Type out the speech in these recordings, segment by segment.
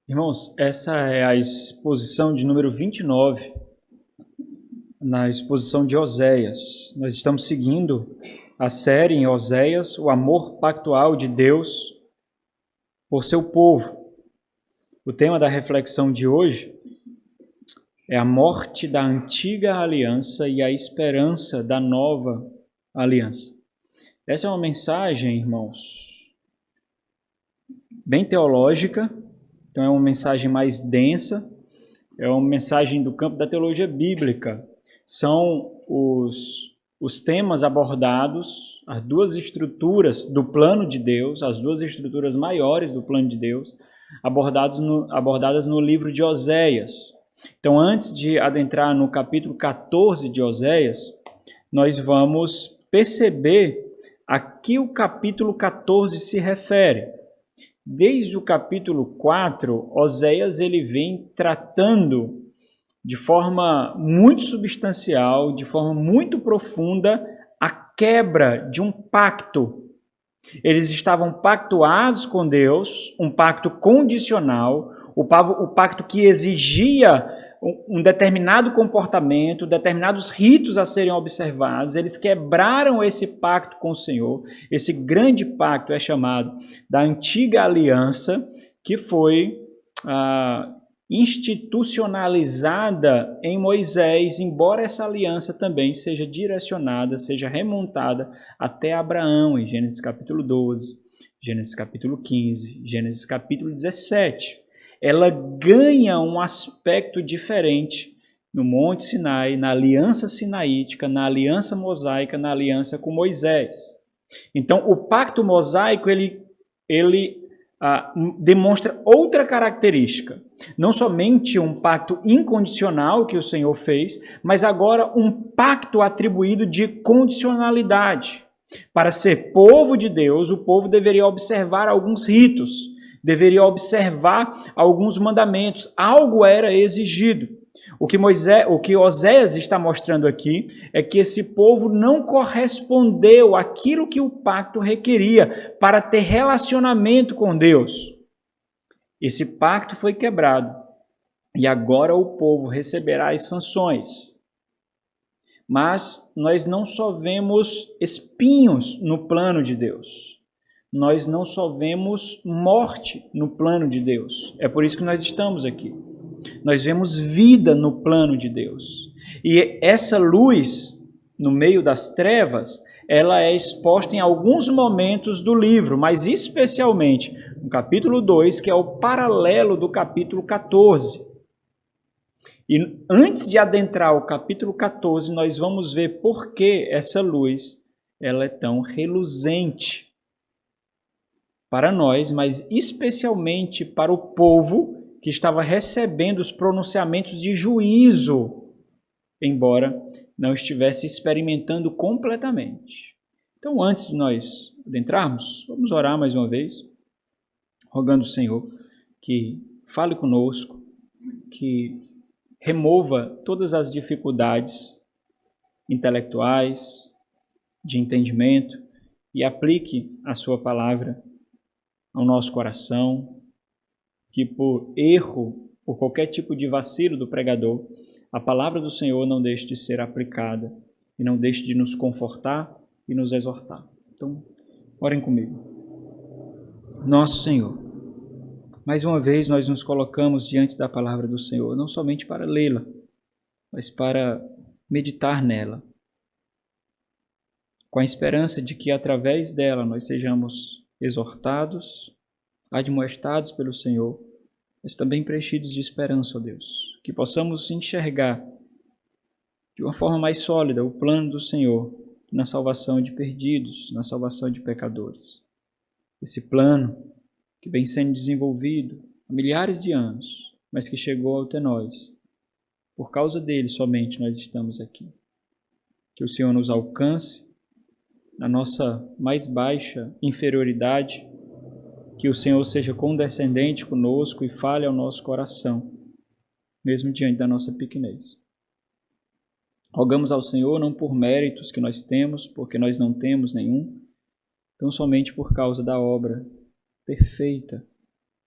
Irmãos, essa é a exposição de número 29, na exposição de Oséias. Nós estamos seguindo a série em Oséias, o amor pactual de Deus por seu povo. O tema da reflexão de hoje é a morte da antiga aliança e a esperança da nova aliança. Essa é uma mensagem, irmãos, bem teológica, então é uma mensagem mais densa, é uma mensagem do campo da teologia bíblica. São os temas abordados, as duas estruturas do plano de Deus, as duas estruturas maiores do plano de Deus, abordadas no livro de Oséias. Então, antes de adentrar no capítulo 14 de Oséias, nós vamos perceber a que o capítulo 14 se refere. Desde o capítulo 4, Oséias ele vem tratando de forma muito substancial, de forma muito profunda, a quebra de um pacto. Eles estavam pactuados com Deus, um pacto condicional, o pacto que exigia um determinado comportamento, determinados ritos a serem observados. Eles quebraram esse pacto com o Senhor. Esse grande pacto é chamado da antiga aliança, que foi institucionalizada em Moisés, embora essa aliança também seja direcionada, seja remontada até Abraão, em Gênesis capítulo 12, Gênesis capítulo 15, Gênesis capítulo 17. Ela ganha um aspecto diferente no Monte Sinai, na aliança sinaítica, na aliança mosaica, na aliança com Moisés. Então, o pacto mosaico, ele demonstra outra característica. Não somente um pacto incondicional que o Senhor fez, mas agora um pacto atribuído de condicionalidade. Para ser povo de Deus, o povo deveria observar alguns ritos, deveria observar alguns mandamentos. Algo era exigido. O que Oséias está mostrando aqui é que esse povo não correspondeu àquilo que o pacto requeria para ter relacionamento com Deus. Esse pacto foi quebrado e agora o povo receberá as sanções. Mas nós não só vemos espinhos no plano de Deus. Nós não só vemos morte no plano de Deus. É por isso que nós estamos aqui. Nós vemos vida no plano de Deus. E essa luz, no meio das trevas, ela é exposta em alguns momentos do livro, mas especialmente no capítulo 2, que é o paralelo do capítulo 14. E antes de adentrar o capítulo 14, nós vamos ver por que essa luz ela é tão reluzente para nós, mas especialmente para o povo que estava recebendo os pronunciamentos de juízo, embora não estivesse experimentando completamente. Então, antes de nós adentrarmos, vamos orar mais uma vez, rogando ao Senhor que fale conosco, que remova todas as dificuldades intelectuais, de entendimento, e aplique a sua palavra ao nosso coração, que por erro, por qualquer tipo de vacilo do pregador, a palavra do Senhor não deixe de ser aplicada e não deixe de nos confortar e nos exortar. Então, orem comigo. Nosso Senhor, mais uma vez nós nos colocamos diante da palavra do Senhor, não somente para lê-la, mas para meditar nela, com a esperança de que através dela nós sejamos exortados, admoestados pelo Senhor, mas também preenchidos de esperança, ó Deus. Que possamos enxergar de uma forma mais sólida o plano do Senhor na salvação de perdidos, na salvação de pecadores. Esse plano que vem sendo desenvolvido há milhares de anos, mas que chegou até nós. Por causa dele somente nós estamos aqui. Que o Senhor nos alcance na nossa mais baixa inferioridade, que o Senhor seja condescendente conosco e fale ao nosso coração, mesmo diante da nossa pequenez. Rogamos ao Senhor não por méritos que nós temos, porque nós não temos nenhum, tão somente por causa da obra perfeita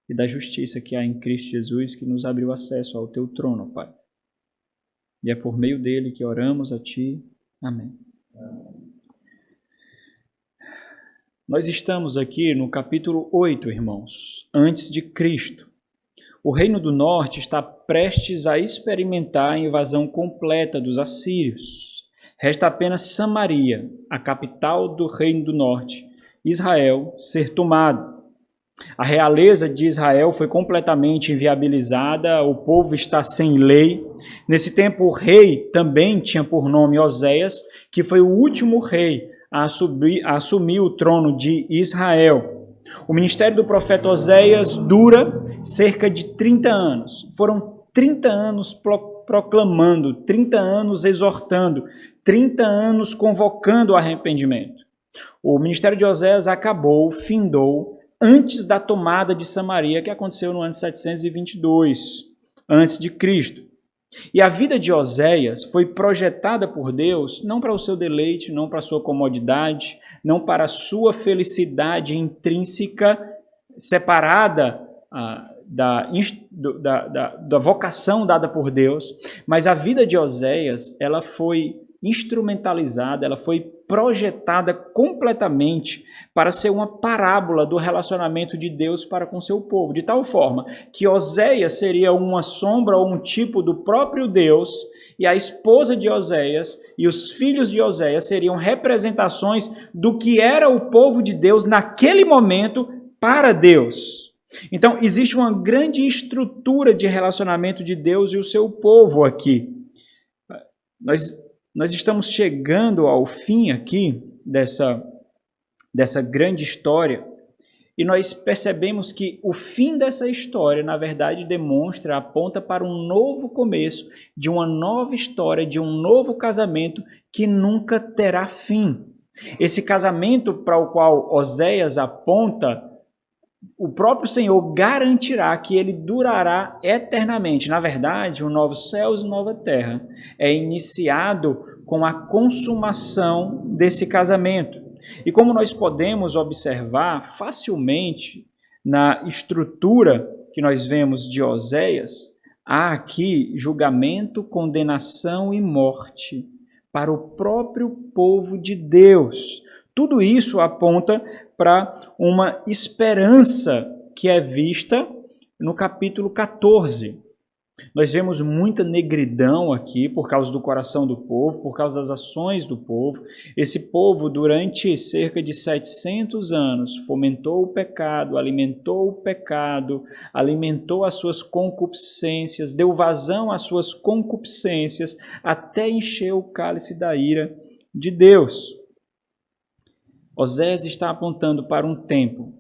e da justiça que há em Cristo Jesus, que nos abriu acesso ao teu trono, Pai. E é por meio dele que oramos a ti. Amém. Nós estamos aqui no capítulo 8, irmãos, antes de Cristo. O Reino do Norte está prestes a experimentar a invasão completa dos assírios. Resta apenas Samaria, a capital do Reino do Norte, Israel, ser tomado. A realeza de Israel foi completamente inviabilizada, o povo está sem lei. Nesse tempo, o rei também tinha por nome Oséias, que foi o último rei a assumir o trono de Israel. O ministério do profeta Oséias dura cerca de 30 anos. Foram 30 anos proclamando, 30 anos exortando, 30 anos convocando o arrependimento. O ministério de Oséias acabou, findou, antes da tomada de Samaria, que aconteceu no ano 722, antes de Cristo. E a vida de Oséias foi projetada por Deus não para o seu deleite, não para a sua comodidade, não para a sua felicidade intrínseca, separada da vocação dada por Deus, mas a vida de Oséias, ela foi instrumentalizada, ela foi projetada completamente para ser uma parábola do relacionamento de Deus para com seu povo, de tal forma que Oséias seria uma sombra ou um tipo do próprio Deus, e a esposa de Oséias e os filhos de Oséias seriam representações do que era o povo de Deus naquele momento para Deus. Então, existe uma grande estrutura de relacionamento de Deus e o seu povo aqui. Nós estamos chegando ao fim aqui dessa grande história e nós percebemos que o fim dessa história, na verdade, aponta para um novo começo, de uma nova história, de um novo casamento que nunca terá fim. Esse casamento para o qual Oséias aponta, o próprio Senhor garantirá que ele durará eternamente. Na verdade, o novo céus e nova terra é iniciado com a consumação desse casamento. E como nós podemos observar facilmente na estrutura que nós vemos de Oséias, há aqui julgamento, condenação e morte para o próprio povo de Deus. Tudo isso aponta para uma esperança que é vista no capítulo 14. Nós vemos muita negridão aqui por causa do coração do povo, por causa das ações do povo. Esse povo, durante cerca de 700 anos, fomentou o pecado, alimentou as suas concupiscências, deu vazão às suas concupiscências, até encher o cálice da ira de Deus. Oséias está apontando para um tempo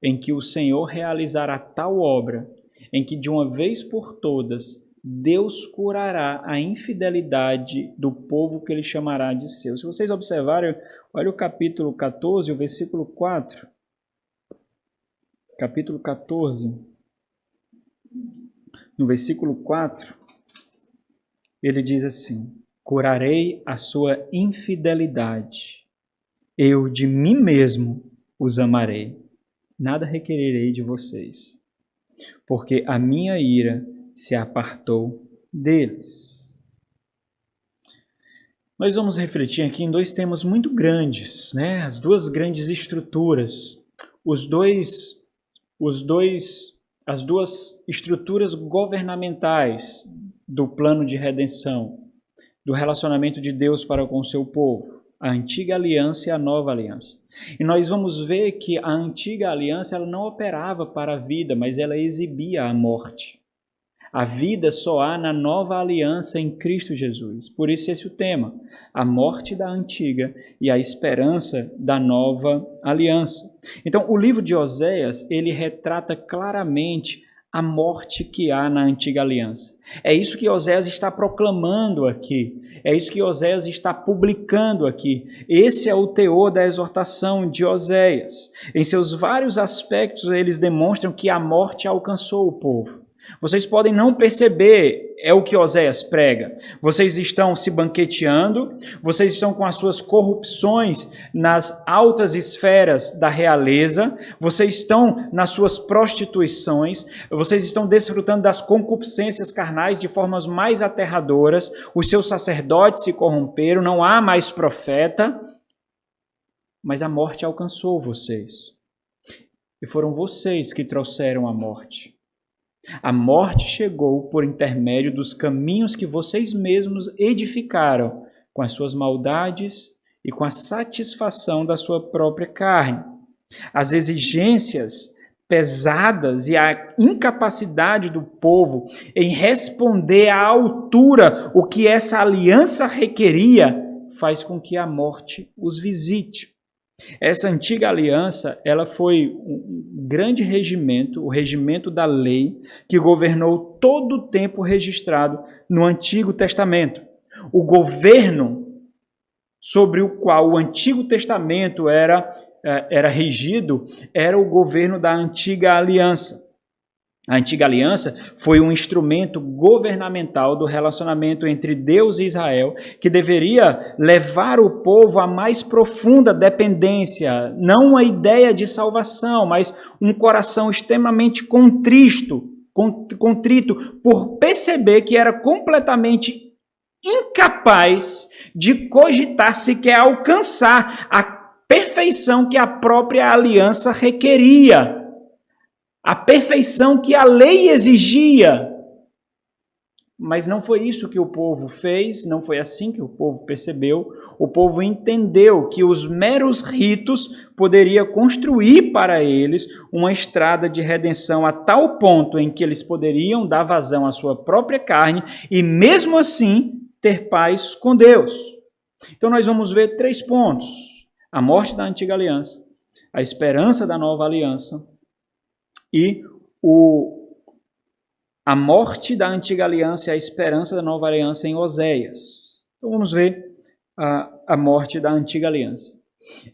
em que o Senhor realizará tal obra, em que de uma vez por todas Deus curará a infidelidade do povo que ele chamará de seu. Se vocês observarem, olha o capítulo 14, o versículo 4. Capítulo 14, no versículo 4, ele diz assim: curarei a sua infidelidade, eu de mim mesmo os amarei, nada requererei de vocês, porque a minha ira se apartou deles. Nós vamos refletir aqui em dois temas muito grandes, né? As duas grandes estruturas, as duas estruturas governamentais do plano de redenção, do relacionamento de Deus para com o seu povo, a antiga aliança e a nova aliança. E nós vamos ver que a antiga aliança ela não operava para a vida, mas ela exibia a morte. A vida só há na nova aliança em Cristo Jesus. Por isso esse é o tema, a morte da antiga e a esperança da nova aliança. Então, o livro de Oséias, ele retrata claramente a morte que há na antiga aliança. É isso que Oséias está proclamando aqui. É isso que Oséias está publicando aqui. Esse é o teor da exortação de Oséias. Em seus vários aspectos, eles demonstram que a morte alcançou o povo. Vocês podem não perceber, é o que Oséias prega. Vocês estão se banqueteando, vocês estão com as suas corrupções nas altas esferas da realeza, vocês estão nas suas prostituições, vocês estão desfrutando das concupiscências carnais de formas mais aterradoras, os seus sacerdotes se corromperam, não há mais profeta, mas a morte alcançou vocês. E foram vocês que trouxeram a morte. A morte chegou por intermédio dos caminhos que vocês mesmos edificaram com as suas maldades e com a satisfação da sua própria carne. As exigências pesadas e a incapacidade do povo em responder à altura o que essa aliança requeria faz com que a morte os visite. Essa antiga aliança, ela foi um grande regimento, o regimento da lei, que governou todo o tempo registrado no Antigo Testamento. O governo sobre o qual o Antigo Testamento era regido era o governo da antiga aliança. A antiga aliança foi um instrumento governamental do relacionamento entre Deus e Israel, que deveria levar o povo à mais profunda dependência, não uma ideia de salvação, mas um coração extremamente contrito por perceber que era completamente incapaz de cogitar sequer alcançar a perfeição que a própria aliança requeria. A perfeição que a lei exigia. Mas não foi isso que o povo fez, não foi assim que o povo percebeu. O povo entendeu que os meros ritos poderiam construir para eles uma estrada de redenção a tal ponto em que eles poderiam dar vazão à sua própria carne e mesmo assim ter paz com Deus. Então nós vamos ver 3 pontos. A morte da antiga aliança, a esperança da nova aliança, e a morte da antiga aliança e a esperança da nova aliança em Oséias. Então vamos ver a morte da antiga aliança.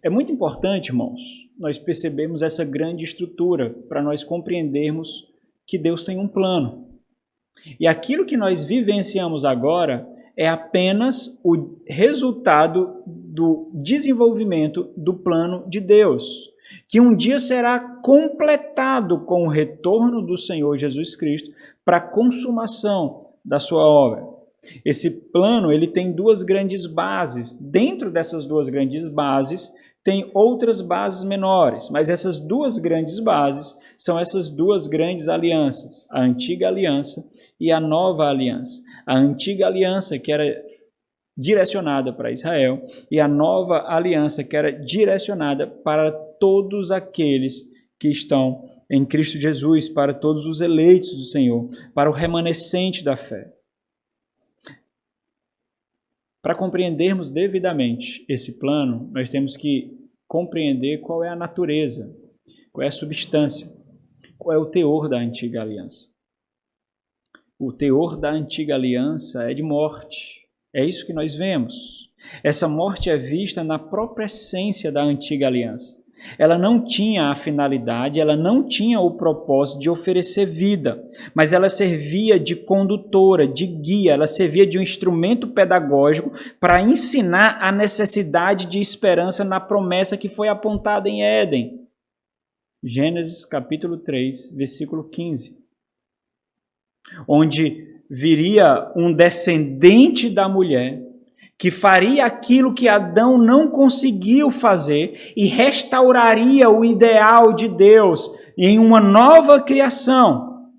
É muito importante, irmãos, nós percebemos essa grande estrutura para nós compreendermos que Deus tem um plano. E aquilo que nós vivenciamos agora é apenas o resultado do desenvolvimento do plano de Deus, que um dia será completado com o retorno do Senhor Jesus Cristo para a consumação da sua obra. Esse plano ele tem 2 grandes bases. Dentro dessas 2 grandes bases, tem outras bases menores, mas essas 2 grandes bases são essas 2 grandes alianças, a antiga aliança e a nova aliança. A antiga aliança, que era direcionada para Israel, e a nova aliança, que era direcionada para todos aqueles que estão em Cristo Jesus, para todos os eleitos do Senhor, para o remanescente da fé. Para compreendermos devidamente esse plano, nós temos que compreender qual é a natureza, qual é a substância, qual é o teor da antiga aliança. O teor da antiga aliança é de morte. É isso que nós vemos. Essa morte é vista na própria essência da antiga aliança. Ela não tinha a finalidade, ela não tinha o propósito de oferecer vida, mas ela servia de condutora, de guia, ela servia de um instrumento pedagógico para ensinar a necessidade de esperança na promessa que foi apontada em Éden. Gênesis capítulo 3, versículo 15. Onde viria um descendente da mulher que faria aquilo que Adão não conseguiu fazer e restauraria o ideal de Deus em uma nova criação.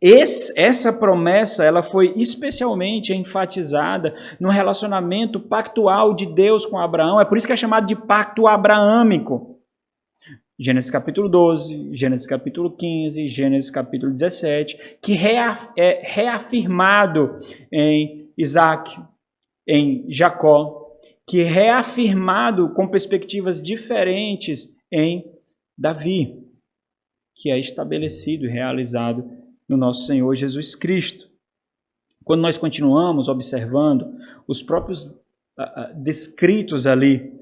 Essa promessa ela foi especialmente enfatizada no relacionamento pactual de Deus com Abraão. É por isso que é chamado de pacto abraâmico. Gênesis capítulo 12, Gênesis capítulo 15, Gênesis capítulo 17, que é reafirmado em Isaac, em Jacó, que é reafirmado com perspectivas diferentes em Davi, que é estabelecido e realizado no nosso Senhor Jesus Cristo. Quando nós continuamos observando os próprios descritos ali,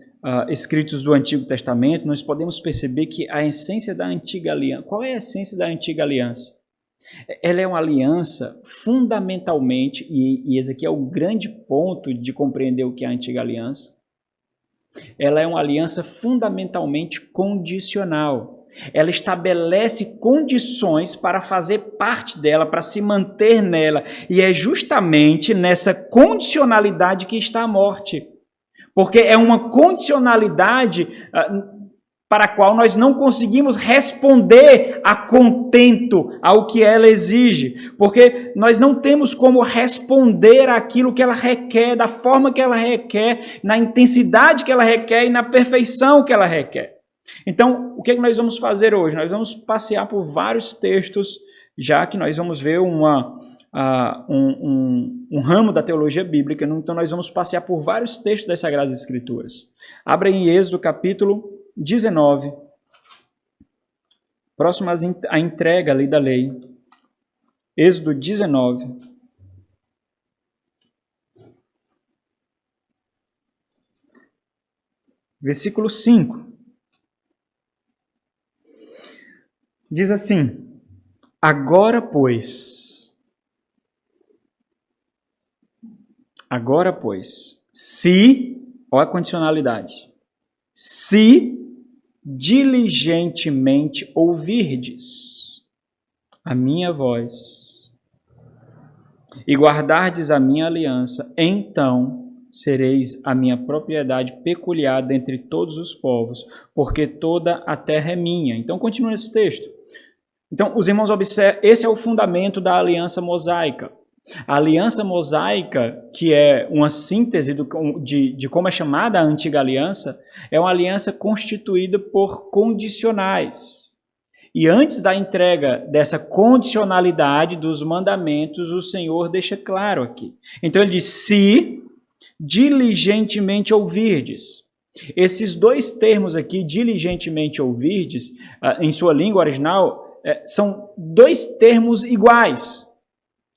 escritos do Antigo Testamento, nós podemos perceber que a essência da antiga aliança, qual é a essência da antiga aliança? Ela é uma aliança fundamentalmente, e esse aqui é o grande ponto de compreender o que é a antiga aliança, ela é uma aliança fundamentalmente condicional. Ela estabelece condições para fazer parte dela, para se manter nela. E é justamente nessa condicionalidade que está a morte. Porque é uma condicionalidade para a qual nós não conseguimos responder a contento ao que ela exige. Porque nós não temos como responder àquilo que ela requer, da forma que ela requer, na intensidade que ela requer e na perfeição que ela requer. Então, o que nós vamos fazer hoje? Nós vamos passear por vários textos, já que nós vamos ver um ramo da teologia bíblica, então nós vamos passear por vários textos das Sagradas Escrituras. Abra em Êxodo capítulo 19, próximo à entrega ali da lei. Êxodo 19. Versículo 5. Diz assim: agora, pois, se, olha a condicionalidade, se diligentemente ouvirdes a minha voz e guardardes a minha aliança, então sereis a minha propriedade peculiar dentre todos os povos, porque toda a terra é minha. Então, continua esse texto. Então, os irmãos observam, esse é o fundamento da aliança mosaica. A aliança mosaica, que é uma síntese de como é chamada a antiga aliança, é uma aliança constituída por condicionais. E antes da entrega dessa condicionalidade dos mandamentos, o Senhor deixa claro aqui. Então, ele diz, se diligentemente ouvirdes. Esses dois termos aqui, diligentemente ouvirdes, em sua língua original, são dois termos iguais.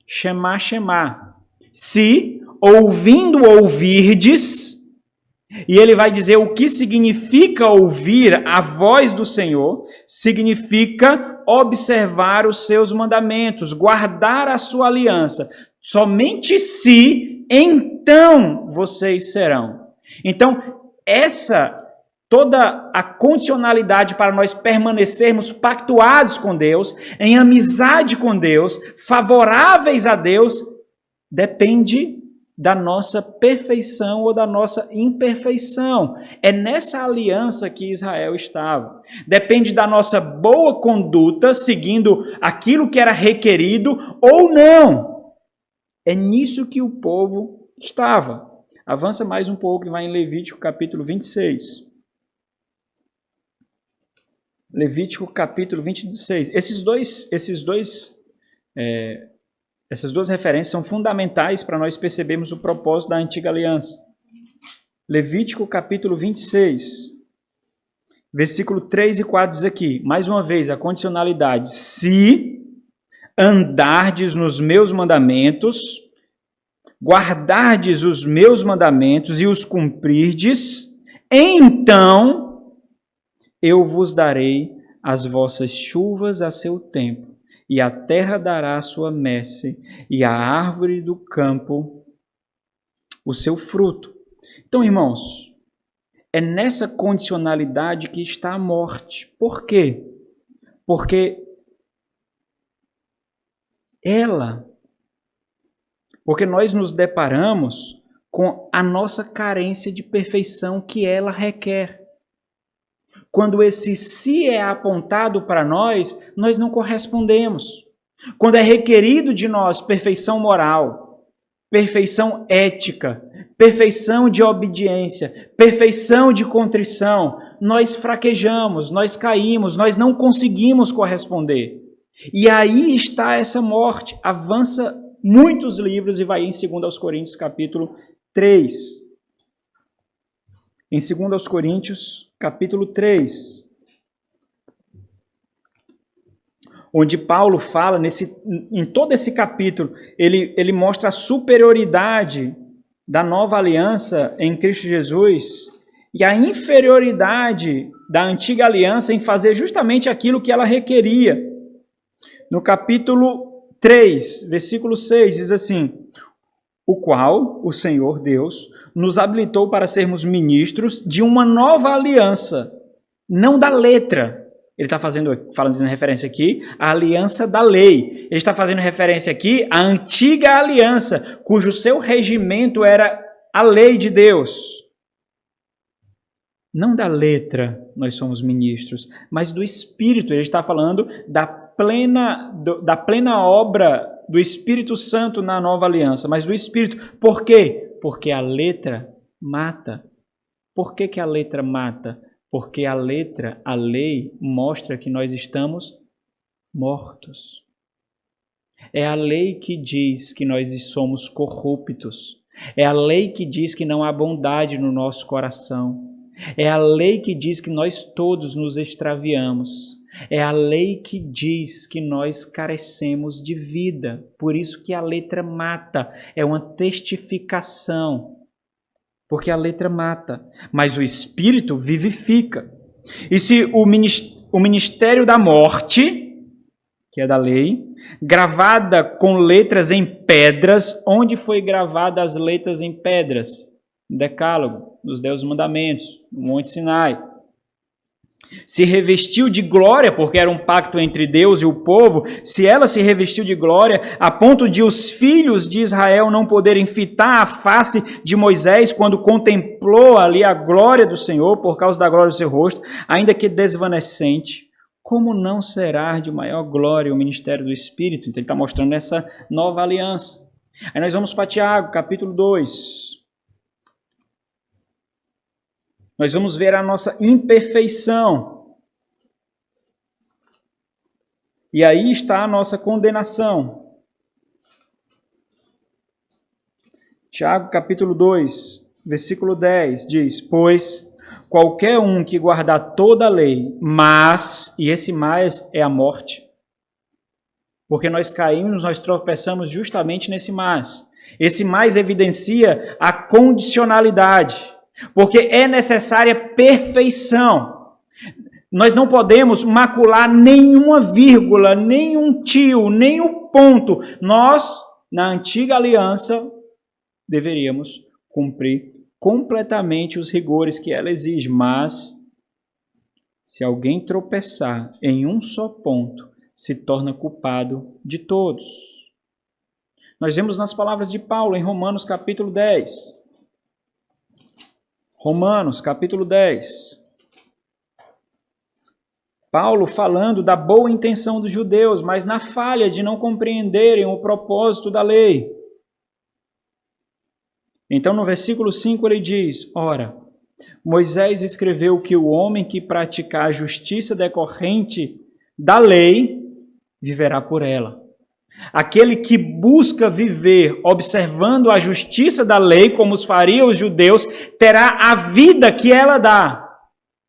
Shema, Shema. Se, ouvindo, ouvirdes, e ele vai dizer o que significa ouvir a voz do Senhor, significa observar os seus mandamentos, guardar a sua aliança. Somente se, então, vocês serão. Então, toda a condicionalidade para nós permanecermos pactuados com Deus, em amizade com Deus, favoráveis a Deus, depende da nossa perfeição ou da nossa imperfeição. É nessa aliança que Israel estava. Depende da nossa boa conduta, seguindo aquilo que era requerido ou não. É nisso que o povo estava. Avança mais um pouco e vai em Levítico capítulo 26. Levítico capítulo 26. Essas duas referências são fundamentais para nós percebermos o propósito da antiga aliança. Levítico capítulo 26, versículo 3 e 4 diz aqui, mais uma vez, a condicionalidade. Se andardes nos meus mandamentos, guardardes os meus mandamentos e os cumprirdes, então eu vos darei as vossas chuvas a seu tempo, e a terra dará a sua messe, e a árvore do campo o seu fruto. Então, irmãos, é nessa condicionalidade que está a morte. Por quê? Porque nós nos deparamos com a nossa carência de perfeição que ela requer. Quando esse se é apontado para nós, nós não correspondemos. Quando é requerido de nós perfeição moral, perfeição ética, perfeição de obediência, perfeição de contrição, nós fraquejamos, nós caímos, nós não conseguimos corresponder. E aí está essa morte. Avança muitos livros e vai em 2 Coríntios capítulo 3. Em 2 Coríntios, capítulo 3, onde Paulo fala, em todo esse capítulo, ele mostra a superioridade da nova aliança em Cristo Jesus e a inferioridade da antiga aliança em fazer justamente aquilo que ela requeria. No capítulo 3, versículo 6, diz assim: o qual, o Senhor Deus, nos habilitou para sermos ministros de uma nova aliança, não da letra. Ele está fazendo referência aqui à aliança da lei. Ele está fazendo referência aqui à antiga aliança, cujo seu regimento era a lei de Deus. Não da letra nós somos ministros, mas do Espírito. Ele está falando da plena obra do Espírito Santo na nova aliança, mas do Espírito. Por quê? Porque a letra mata. Por que a letra mata? Porque a lei, mostra que nós estamos mortos. É a lei que diz que nós somos corruptos. É a lei que diz que não há bondade no nosso coração. É a lei que diz que nós todos nos extraviamos. É a lei que diz que nós carecemos de vida. Por isso que a letra mata. É uma testificação. Porque a letra mata, mas o Espírito vivifica. E se o ministério da morte, que é da lei, gravada com letras em pedras, onde foi gravada as letras em pedras? No Decálogo, nos 10 Mandamentos, no Monte Sinai. Se revestiu de glória, porque era um pacto entre Deus e o povo, se ela se revestiu de glória, a ponto de os filhos de Israel não poderem fitar a face de Moisés quando contemplou ali a glória do Senhor, por causa da glória do seu rosto, ainda que desvanecente, como não será de maior glória o ministério do Espírito? Então ele está mostrando essa nova aliança. Aí nós vamos para Tiago, capítulo 2. Nós vamos ver a nossa imperfeição. E aí está a nossa condenação. Tiago, capítulo 2, versículo 10, diz: pois qualquer um que guardar toda a lei, mas, e esse mais é a morte, porque nós caímos, nós tropeçamos justamente nesse mais. Esse mais evidencia a condicionalidade. Porque é necessária perfeição. Nós não podemos macular nenhuma vírgula, nenhum tio, nenhum ponto. Nós, na antiga aliança, deveríamos cumprir completamente os rigores que ela exige. Mas, se alguém tropeçar em um só ponto, se torna culpado de todos. Nós vemos nas palavras de Paulo em Romanos capítulo 10. Romanos, capítulo 10. Paulo falando da boa intenção dos judeus, mas na falha de não compreenderem o propósito da lei. Então, no versículo 5, ele diz: ora, Moisés escreveu que o homem que praticar a justiça decorrente da lei viverá por ela. Aquele que busca viver observando a justiça da lei, como os fariam os judeus, terá a vida que ela dá,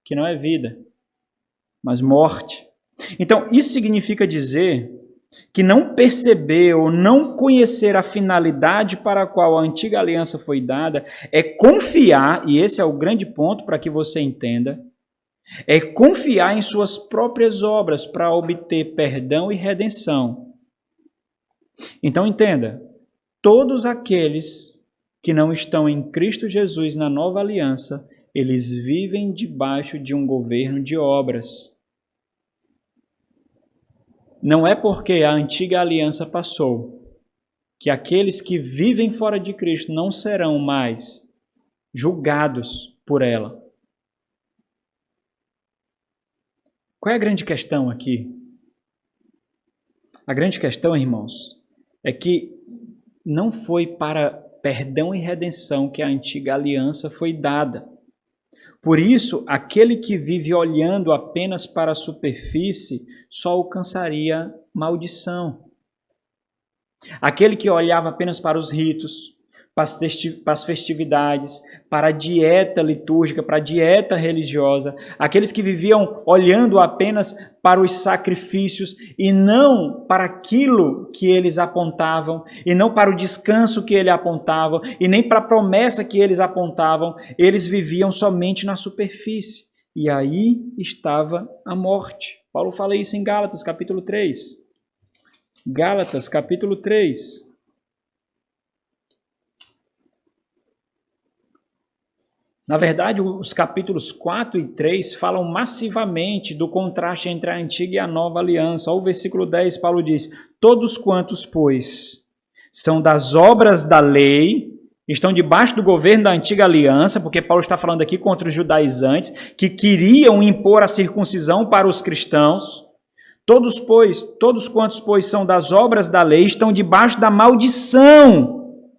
que não é vida, mas morte. Então, isso significa dizer que não perceber ou não conhecer a finalidade para a qual a antiga aliança foi dada é confiar, e esse é o grande ponto para que você entenda, é confiar em suas próprias obras para obter perdão e redenção. Então entenda, todos aqueles que não estão em Cristo Jesus na nova aliança, eles vivem debaixo de um governo de obras. Não é porque a antiga aliança passou que aqueles que vivem fora de Cristo não serão mais julgados por ela. Qual é a grande questão aqui? A grande questão, irmãos, é que não foi para perdão e redenção que a antiga aliança foi dada. Por isso, aquele que vive olhando apenas para a superfície só alcançaria maldição. Aquele que olhava apenas para os ritos, para as festividades, para a dieta litúrgica, para a dieta religiosa, aqueles que viviam olhando apenas para os sacrifícios e não para aquilo que eles apontavam, e não para o descanso que eles apontavam, e nem para a promessa que eles apontavam, eles viviam somente na superfície. E aí estava a morte. Paulo fala isso em Gálatas, capítulo 3. Gálatas, capítulo 3. Na verdade, os capítulos 4 e 3 falam massivamente do contraste entre a antiga e a nova aliança. Olha o versículo 10, Paulo diz: todos quantos, pois, são das obras da lei, estão debaixo do governo da antiga aliança, porque Paulo está falando aqui contra os judaizantes, que queriam impor a circuncisão para os cristãos. Todos quantos, pois, são das obras da lei, estão debaixo da maldição.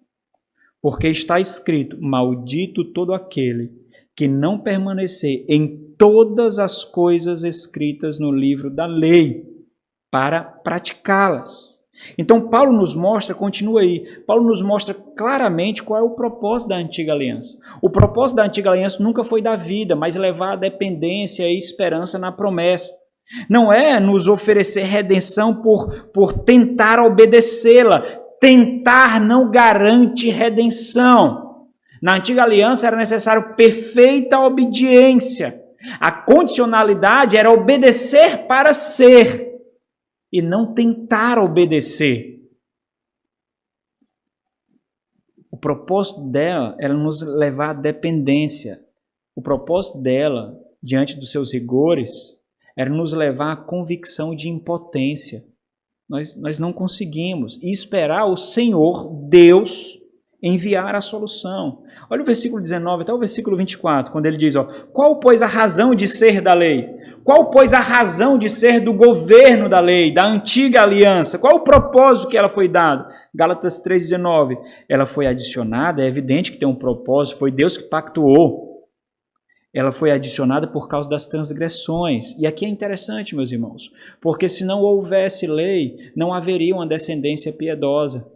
Porque está escrito: maldito todo aquele que não permanecer em todas as coisas escritas no livro da lei, para praticá-las. Então Paulo nos mostra, continua aí, Paulo nos mostra claramente qual é o propósito da antiga aliança. O propósito da antiga aliança nunca foi dar vida, mas levar a dependência e esperança na promessa. Não é nos oferecer redenção por tentar obedecê-la. Tentar não garante redenção. Na antiga aliança era necessário perfeita obediência. A condicionalidade era obedecer para ser e não tentar obedecer. O propósito dela era nos levar à dependência. O propósito dela, diante dos seus rigores, era nos levar à convicção de impotência. Nós não conseguimos. E esperar o Senhor, Deus, enviar a solução. Olha o versículo 19 até o versículo 24, quando ele diz, qual, pois, a razão de ser da lei? Qual, pois, a razão de ser do governo da lei, da antiga aliança? Qual o propósito que ela foi dada? Gálatas 3,19. Ela foi adicionada, é evidente que tem um propósito, foi Deus que pactuou. Ela foi adicionada por causa das transgressões. E aqui é interessante, meus irmãos, porque se não houvesse lei, não haveria uma descendência piedosa.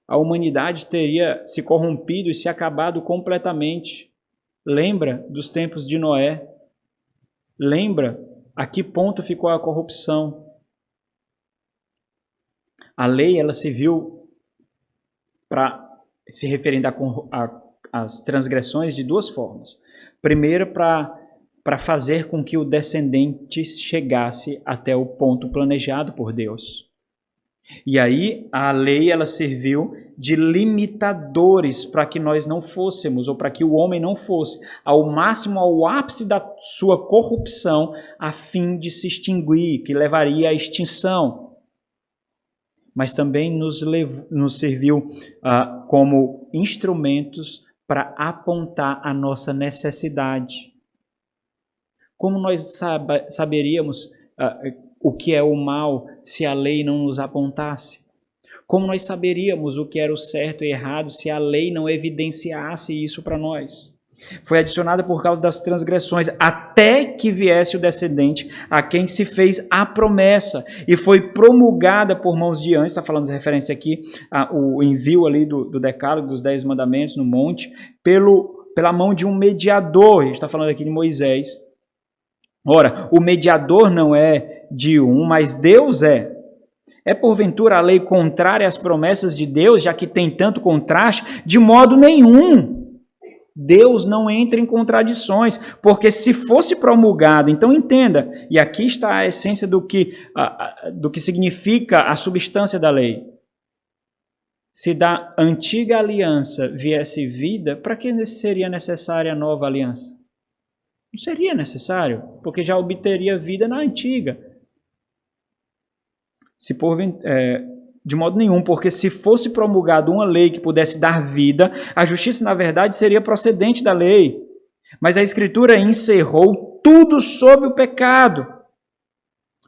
A humanidade teria se corrompido e se acabado completamente. Lembra dos tempos de Noé? Lembra a que ponto ficou a corrupção? A lei, ela serviu para se referir às transgressões de duas formas. Primeiro, para fazer com que o descendente chegasse até o ponto planejado por Deus. E aí, a lei, ela serviu de limitadores para que nós não fôssemos, ou para que o homem não fosse, ao máximo, ao ápice da sua corrupção, a fim de se extinguir, que levaria à extinção. Mas também nos serviu como instrumentos para apontar a nossa necessidade. Como nós saberíamos o que é o mal se a lei não nos apontasse? Como nós saberíamos o que era o certo e errado se a lei não evidenciasse isso para nós? Foi adicionada por causa das transgressões, até que viesse o descendente a quem se fez a promessa, e foi promulgada por mãos de anjos. Está falando de referência aqui, o envio ali do decálogo, dos 10 mandamentos no monte, pela mão de um mediador. A gente está falando aqui de Moisés. Ora, o mediador não é de um, mas Deus é. É porventura a lei contrária às promessas de Deus, já que tem tanto contraste? De modo nenhum. Deus não entra em contradições, porque se fosse promulgado, então entenda, e aqui está a essência do que significa a substância da lei. Se da antiga aliança viesse vida, para que seria necessária a nova aliança? Não seria necessário, porque já obteria vida na antiga. De modo nenhum, porque se fosse promulgada uma lei que pudesse dar vida, a justiça, na verdade, seria procedente da lei. Mas a Escritura encerrou tudo sob o pecado,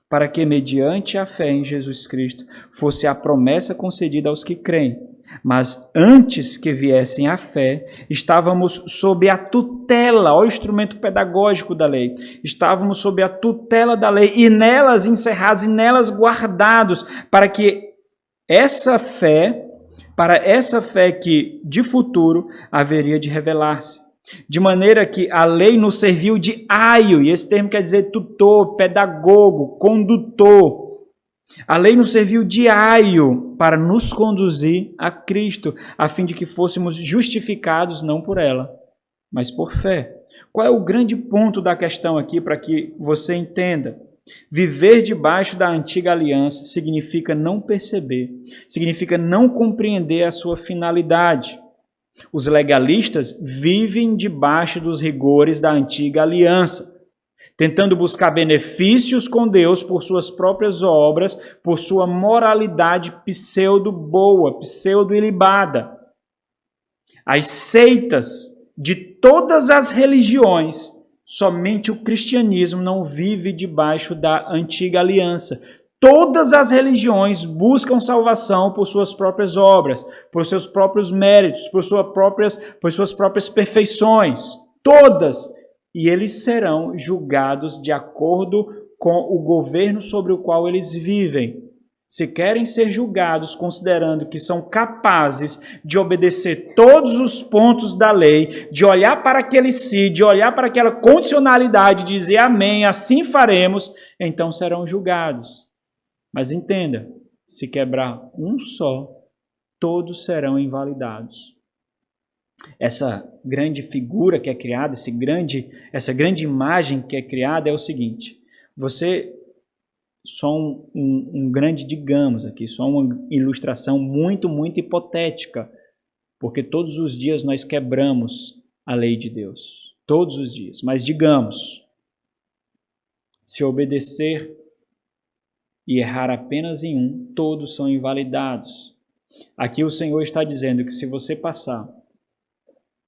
para que, mediante a fé em Jesus Cristo, fosse a promessa concedida aos que creem. Mas antes que viessem a fé, estávamos sob a tutela, olha o instrumento pedagógico da lei, estávamos sob a tutela da lei, e nelas encerrados, e nelas guardados, para essa fé que de futuro haveria de revelar-se. De maneira que a lei nos serviu de aio, e esse termo quer dizer tutor, pedagogo, condutor. A lei nos serviu de aio para nos conduzir a Cristo, a fim de que fôssemos justificados não por ela, mas por fé. Qual é o grande ponto da questão aqui para que você entenda? Viver debaixo da antiga aliança significa não perceber, significa não compreender a sua finalidade. Os legalistas vivem debaixo dos rigores da antiga aliança, tentando buscar benefícios com Deus por suas próprias obras, por sua moralidade pseudo-boa, pseudo-ilibada. As seitas de todas as religiões, somente o cristianismo não vive debaixo da antiga aliança. Todas as religiões buscam salvação por suas próprias obras, por seus próprios méritos, por suas próprias perfeições. Todas. E eles serão julgados de acordo com o governo sobre o qual eles vivem. Se querem ser julgados considerando que são capazes de obedecer todos os pontos da lei, de olhar para aquele si, de olhar para aquela condicionalidade, de dizer amém, assim faremos, então serão julgados. Mas entenda, se quebrar um só, todos serão invalidados. Essa grande figura que é criada, essa grande imagem que é criada é o seguinte: você, só um grande digamos aqui, só uma ilustração muito, muito hipotética, porque todos os dias nós quebramos a lei de Deus, todos os dias, mas digamos, se obedecer e errar apenas em um, todos são invalidados. Aqui o Senhor está dizendo que se você passar,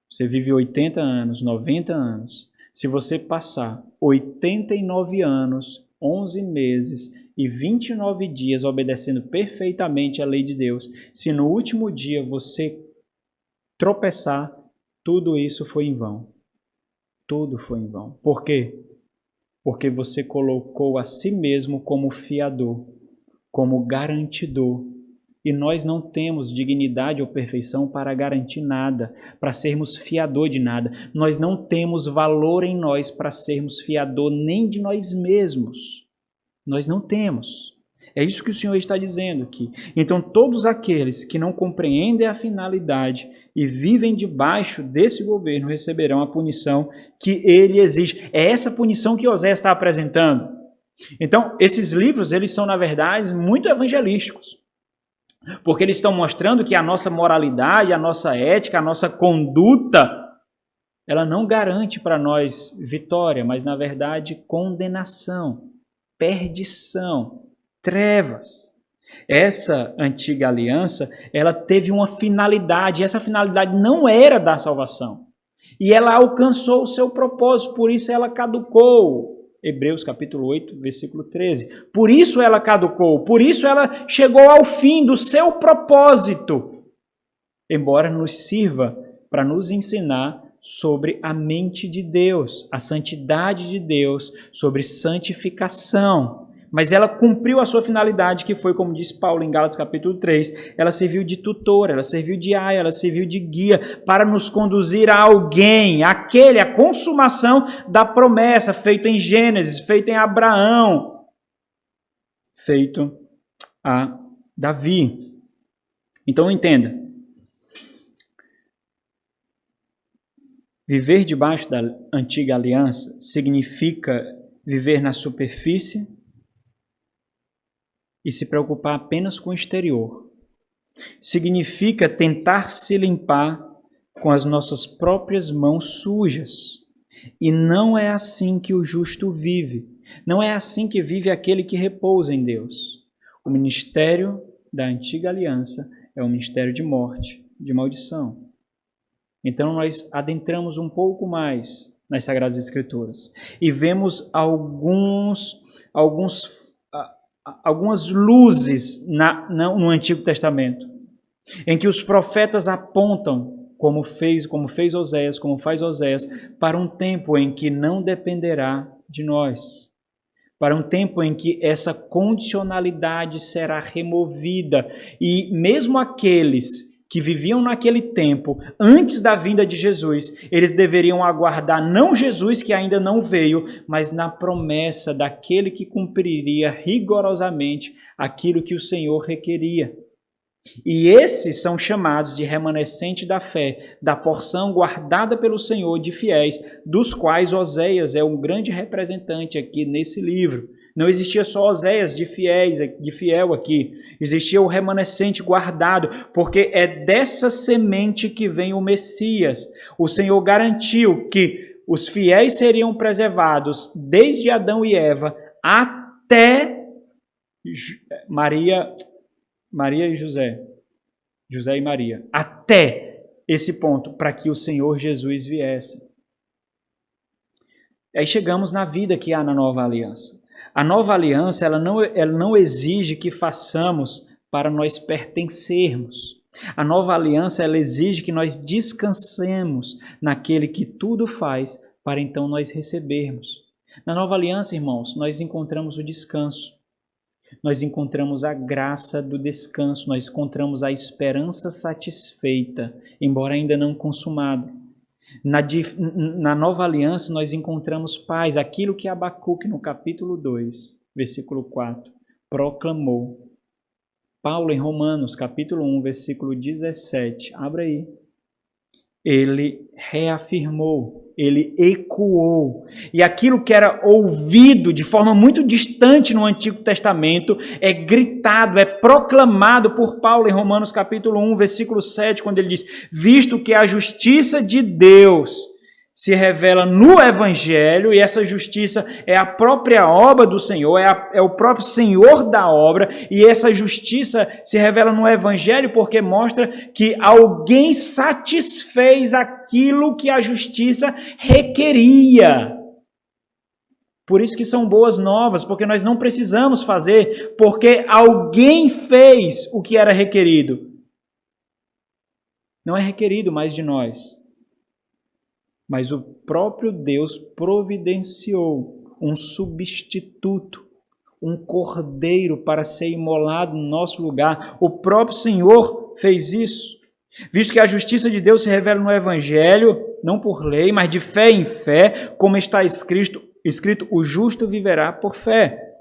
você vive 80 anos, 90 anos, se você passar 89 anos, 11 meses e 29 dias obedecendo perfeitamente a lei de Deus, se no último dia você tropeçar, tudo isso foi em vão. Tudo foi em vão. Por quê? Porque você colocou a si mesmo como fiador, como garantidor. E nós não temos dignidade ou perfeição para garantir nada, para sermos fiador de nada. Nós não temos valor em nós para sermos fiador nem de nós mesmos. Nós não temos. É isso que o Senhor está dizendo aqui. Então, todos aqueles que não compreendem a finalidade e vivem debaixo desse governo receberão a punição que ele exige. É essa punição que Oséias está apresentando. Então, esses livros, eles são, na verdade, muito evangelísticos. Porque eles estão mostrando que a nossa moralidade, a nossa ética, a nossa conduta, ela não garante para nós vitória, mas, na verdade, condenação, perdição, trevas. Essa antiga aliança, ela teve uma finalidade, e essa finalidade não era da salvação. E ela alcançou o seu propósito, por isso ela caducou. Hebreus capítulo 8, versículo 13. Por isso ela caducou, por isso ela chegou ao fim do seu propósito, embora nos sirva para nos ensinar sobre a mente de Deus, a santidade de Deus, sobre santificação. Mas ela cumpriu a sua finalidade, que foi, como diz Paulo em Gálatas capítulo 3, ela serviu de tutora, ela serviu de aia, ela serviu de guia para nos conduzir a alguém, a consumação da promessa feita em Gênesis, feita em Abraão, feito a Davi. Então entenda, viver debaixo da antiga aliança significa viver na superfície e se preocupar apenas com o exterior. Significa tentar se limpar com as nossas próprias mãos sujas. E não é assim que o justo vive. Não é assim que vive aquele que repousa em Deus. O ministério da antiga aliança é um ministério de morte, de maldição. Então nós adentramos um pouco mais nas Sagradas Escrituras e vemos algumas luzes no Antigo Testamento, em que os profetas apontam, como faz Oséias, para um tempo em que não dependerá de nós, para um tempo em que essa condicionalidade será removida, e mesmo aqueles que viviam naquele tempo, antes da vinda de Jesus, eles deveriam aguardar não Jesus, que ainda não veio, mas na promessa daquele que cumpriria rigorosamente aquilo que o Senhor requeria. E esses são chamados de remanescente da fé, da porção guardada pelo Senhor de fiéis, dos quais Oséias é um grande representante aqui nesse livro. Não existia só Oséias de fiel aqui. Existia o remanescente guardado, porque é dessa semente que vem o Messias. O Senhor garantiu que os fiéis seriam preservados desde Adão e Eva até Maria e José. José e Maria. Até esse ponto, para que o Senhor Jesus viesse. Aí chegamos na vida que há na nova aliança. A nova aliança, ela não exige que façamos para nós pertencermos. A nova aliança, ela exige que nós descansemos naquele que tudo faz para então nós recebermos. Na nova aliança, irmãos, nós encontramos o descanso. Nós encontramos a graça do descanso, nós encontramos a esperança satisfeita, embora ainda não consumada. Na nova aliança nós encontramos paz, aquilo que Abacuque no capítulo 2, versículo 4, proclamou. Paulo em Romanos capítulo 1, versículo 17, abre aí. Ele reafirmou, ele ecoou. E aquilo que era ouvido de forma muito distante no Antigo Testamento é gritado, é proclamado por Paulo em Romanos capítulo 1, versículo 7, quando ele diz: visto que a justiça de Deus se revela no Evangelho, e essa justiça é a própria obra do Senhor, é o próprio Senhor da obra, e essa justiça se revela no Evangelho porque mostra que alguém satisfez aquilo que a justiça requeria. Por isso que são boas novas, porque nós não precisamos fazer, porque alguém fez o que era requerido. Não é requerido mais de nós. Mas o próprio Deus providenciou um substituto, um cordeiro para ser imolado no nosso lugar. O próprio Senhor fez isso. Visto que a justiça de Deus se revela no Evangelho, não por lei, mas de fé em fé, como está escrito, o justo viverá por fé.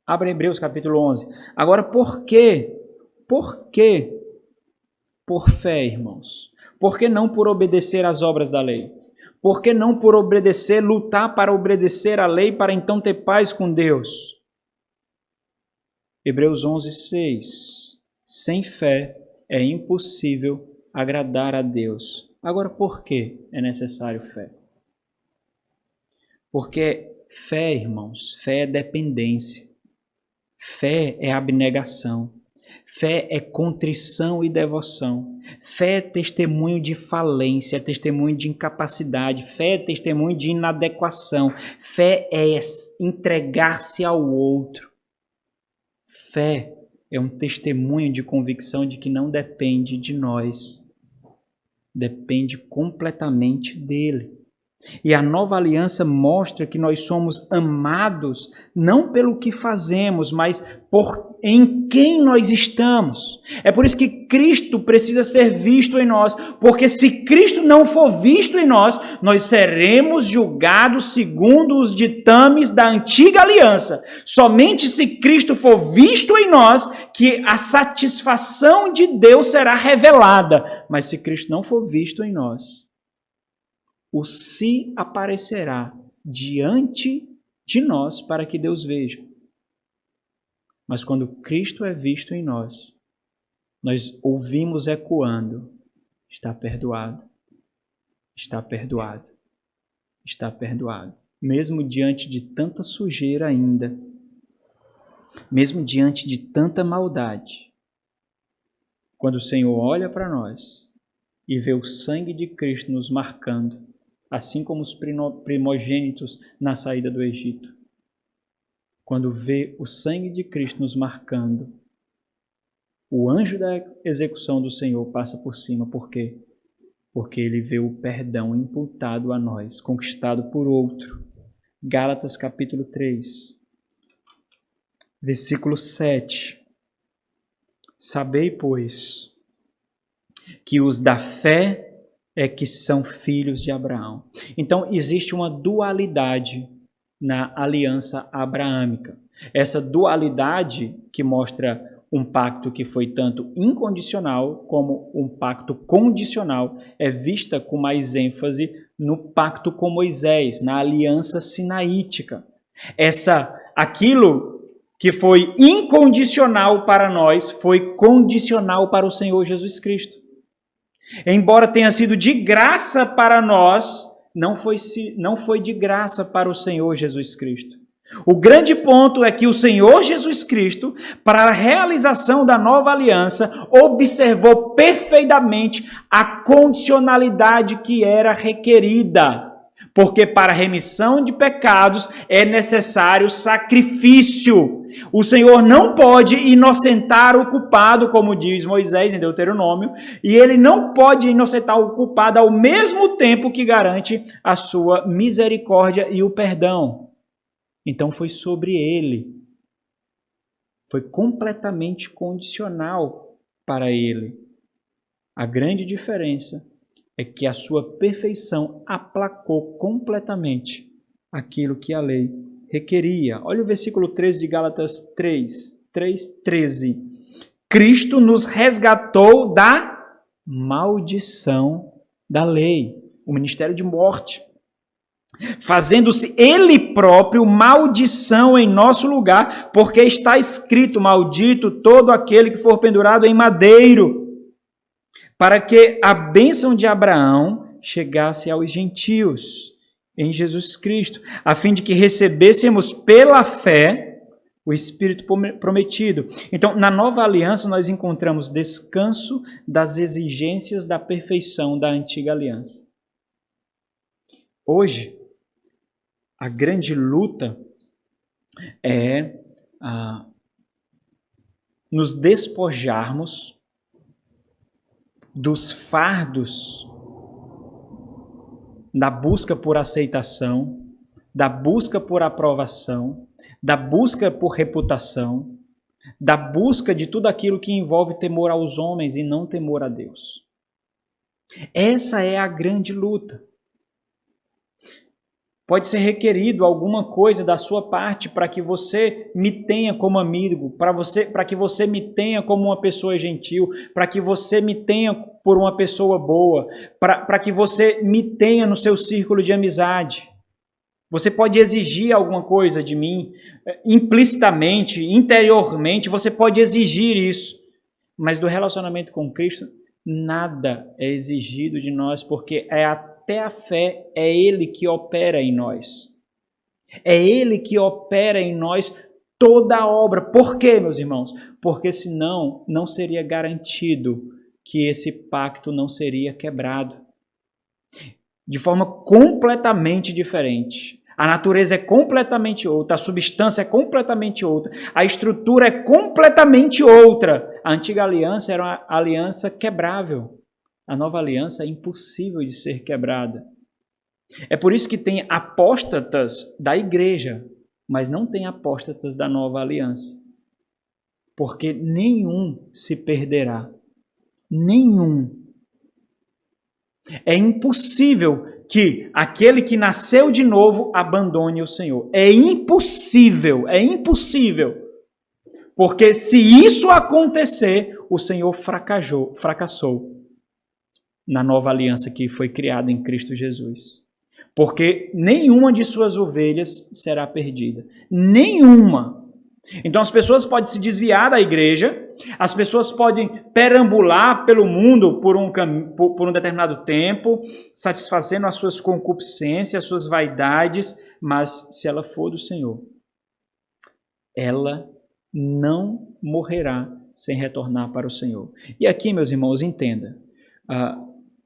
Abra Hebreus capítulo 11. Agora, por quê? Por quê? Por fé, irmãos. Por que não por obedecer às obras da lei? Por que não por obedecer, lutar para obedecer à lei, para então ter paz com Deus? Hebreus 11, 6. Sem fé é impossível agradar a Deus. Agora, por que é necessário fé? Porque fé, irmãos, fé é dependência. Fé é abnegação. Fé é contrição e devoção. Fé é testemunho de falência, é testemunho de incapacidade. Fé é testemunho de inadequação. Fé é entregar-se ao outro. Fé é um testemunho de convicção de que não depende de nós. Depende completamente dele. E a nova aliança mostra que nós somos amados não pelo que fazemos, mas em quem nós estamos. É por isso que Cristo precisa ser visto em nós, porque se Cristo não for visto em nós, nós seremos julgados segundo os ditames da antiga aliança. Somente se Cristo for visto em nós, que a satisfação de Deus será revelada. Mas se Cristo não for visto em nós, o se aparecerá diante de nós para que Deus veja. Mas quando Cristo é visto em nós, nós ouvimos ecoando: está perdoado, está perdoado, está perdoado. Mesmo diante de tanta sujeira ainda, mesmo diante de tanta maldade, quando o Senhor olha para nós e vê o sangue de Cristo nos marcando, assim como os primogênitos na saída do Egito. Quando vê o sangue de Cristo nos marcando, o anjo da execução do Senhor passa por cima. Por quê? Porque ele vê o perdão imputado a nós, conquistado por outro. Gálatas capítulo 3, versículo 7. Sabei, pois, que os da fé é que são filhos de Abraão. Então, existe uma dualidade na aliança abraâmica. Essa dualidade que mostra um pacto que foi tanto incondicional como um pacto condicional é vista com mais ênfase no pacto com Moisés, na aliança sinaítica. Aquilo que foi incondicional para nós, foi condicional para o Senhor Jesus Cristo. Embora tenha sido de graça para nós, não foi de graça para o Senhor Jesus Cristo. O grande ponto é que o Senhor Jesus Cristo, para a realização da nova aliança, observou perfeitamente a condicionalidade que era requerida. Porque para a remissão de pecados é necessário sacrifício. O Senhor não pode inocentar o culpado, como diz Moisés em Deuteronômio, e ele não pode inocentar o culpado ao mesmo tempo que garante a sua misericórdia e o perdão. Então foi sobre ele. Foi completamente condicional para ele. A grande diferença é que a sua perfeição aplacou completamente aquilo que a lei requeria. Olha o versículo 13 de Gálatas 3:13. Cristo nos resgatou da maldição da lei, o ministério de morte, fazendo-se ele próprio maldição em nosso lugar, porque está escrito: maldito todo aquele que for pendurado em madeiro, para que a bênção de Abraão chegasse aos gentios em Jesus Cristo, a fim de que recebêssemos pela fé o Espírito prometido. Então, na nova aliança, nós encontramos descanso das exigências da perfeição da antiga aliança. Hoje, a grande luta é nos despojarmos dos fardos da busca por aceitação, da busca por aprovação, da busca por reputação, da busca de tudo aquilo que envolve temor aos homens e não temor a Deus. Essa é a grande luta. Pode ser requerido alguma coisa da sua parte para que você me tenha como amigo, para que você me tenha como uma pessoa gentil, para que você me tenha por uma pessoa boa, para que você me tenha no seu círculo de amizade. Você pode exigir alguma coisa de mim, implicitamente, interiormente, você pode exigir isso. Mas do relacionamento com Cristo, nada é exigido de nós, porque até a fé é Ele que opera em nós. É Ele que opera em nós toda a obra. Por quê, meus irmãos? Porque senão não seria garantido que esse pacto não seria quebrado. De forma completamente diferente. A natureza é completamente outra, a substância é completamente outra, a estrutura é completamente outra. A antiga aliança era uma aliança quebrável. A nova aliança é impossível de ser quebrada. É por isso que tem apóstatas da igreja, mas não tem apóstatas da nova aliança. Porque nenhum se perderá. Nenhum. É impossível que aquele que nasceu de novo abandone o Senhor. É impossível, é impossível. Porque se isso acontecer, o Senhor fracassou na nova aliança que foi criada em Cristo Jesus. Porque nenhuma de suas ovelhas será perdida. Nenhuma. Então as pessoas podem se desviar da igreja, as pessoas podem perambular pelo mundo por um determinado tempo, satisfazendo as suas concupiscências, as suas vaidades, mas se ela for do Senhor, ela não morrerá sem retornar para o Senhor. E aqui, meus irmãos, entenda,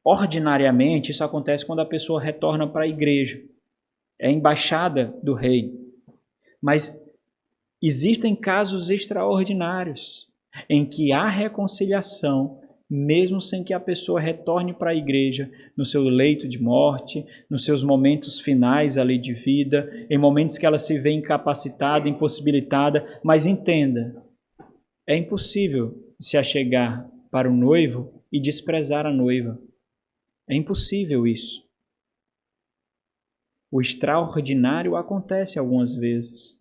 ordinariamente isso acontece quando a pessoa retorna para a igreja, é a embaixada do rei, mas existem casos extraordinários em que há reconciliação, mesmo sem que a pessoa retorne para a igreja, no seu leito de morte, nos seus momentos finais ali de vida, em momentos que ela se vê incapacitada, impossibilitada. Mas entenda, é impossível se achegar para o noivo e desprezar a noiva. É impossível isso. O extraordinário acontece algumas vezes,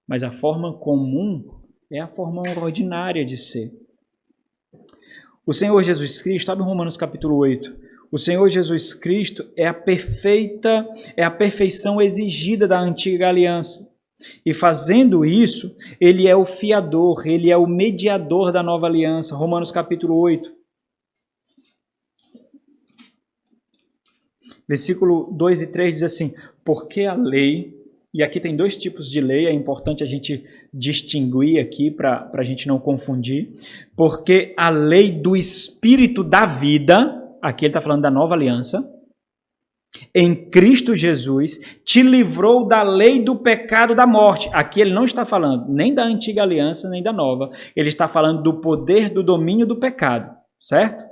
mas a forma comum é a forma ordinária de ser. O Senhor Jesus Cristo, abre Romanos capítulo 8, o Senhor Jesus Cristo é a perfeição exigida da antiga aliança. E fazendo isso, ele é o fiador, ele é o mediador da nova aliança. Romanos capítulo 8. Versículo 2 e 3 diz assim: porque a lei, e aqui tem dois tipos de lei, é importante a gente distinguir aqui para a gente não confundir, porque a lei do Espírito da vida, aqui ele está falando da nova aliança, em Cristo Jesus, te livrou da lei do pecado da morte. Aqui ele não está falando nem da antiga aliança, nem da nova, ele está falando do poder do domínio do pecado, certo?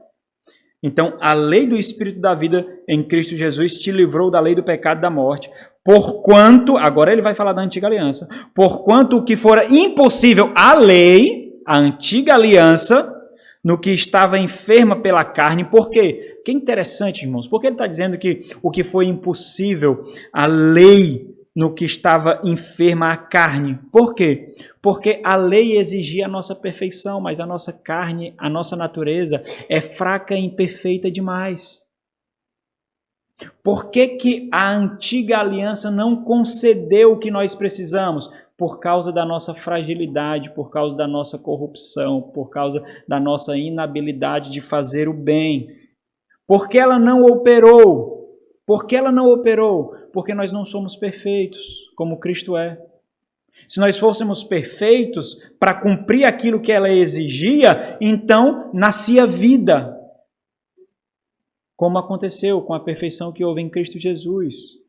Então, a lei do Espírito da vida em Cristo Jesus te livrou da lei do pecado e da morte, porquanto, agora ele vai falar da antiga aliança, porquanto o que fora impossível à lei, a antiga aliança, no que estava enferma pela carne. Por quê? Que interessante, irmãos, porque ele está dizendo que o que foi impossível à lei, no que estava enferma a carne. Por quê? Porque a lei exigia a nossa perfeição, mas a nossa carne, a nossa natureza é fraca e imperfeita demais. Por que a antiga aliança não concedeu o que nós precisamos? Por causa da nossa fragilidade, por causa da nossa corrupção, por causa da nossa inabilidade de fazer o bem. Por que ela não operou? Por que ela não operou? Porque nós não somos perfeitos, como Cristo é. Se nós fôssemos perfeitos para cumprir aquilo que ela exigia, então nascia vida, como aconteceu com a perfeição que houve em Cristo Jesus.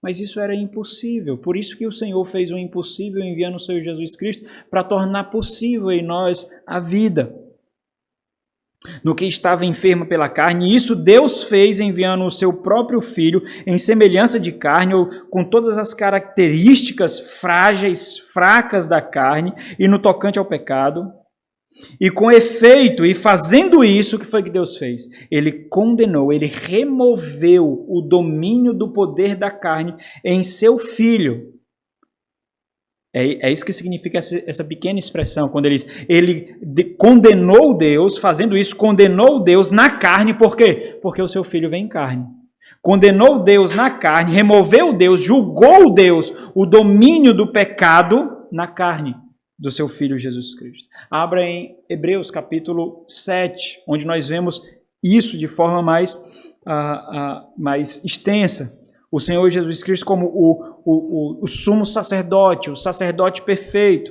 Mas isso era impossível, por isso que o Senhor fez o impossível enviando o Senhor Jesus Cristo para tornar possível em nós a vida. No que estava enfermo pela carne, isso Deus fez enviando o seu próprio Filho em semelhança de carne, ou com todas as características frágeis, fracas da carne, e no tocante ao pecado. E com efeito, e fazendo isso, o que foi que Deus fez? Ele condenou, ele removeu o domínio do poder da carne em seu Filho. É isso que significa essa pequena expressão, quando ele condenou Deus, fazendo isso, condenou Deus na carne, por quê? Porque o seu Filho vem em carne. Condenou Deus na carne, removeu Deus, julgou Deus o domínio do pecado na carne do seu Filho Jesus Cristo. Abra em Hebreus capítulo 7, onde nós vemos isso de forma mais extensa. O Senhor Jesus Cristo como o sumo sacerdote, o sacerdote perfeito.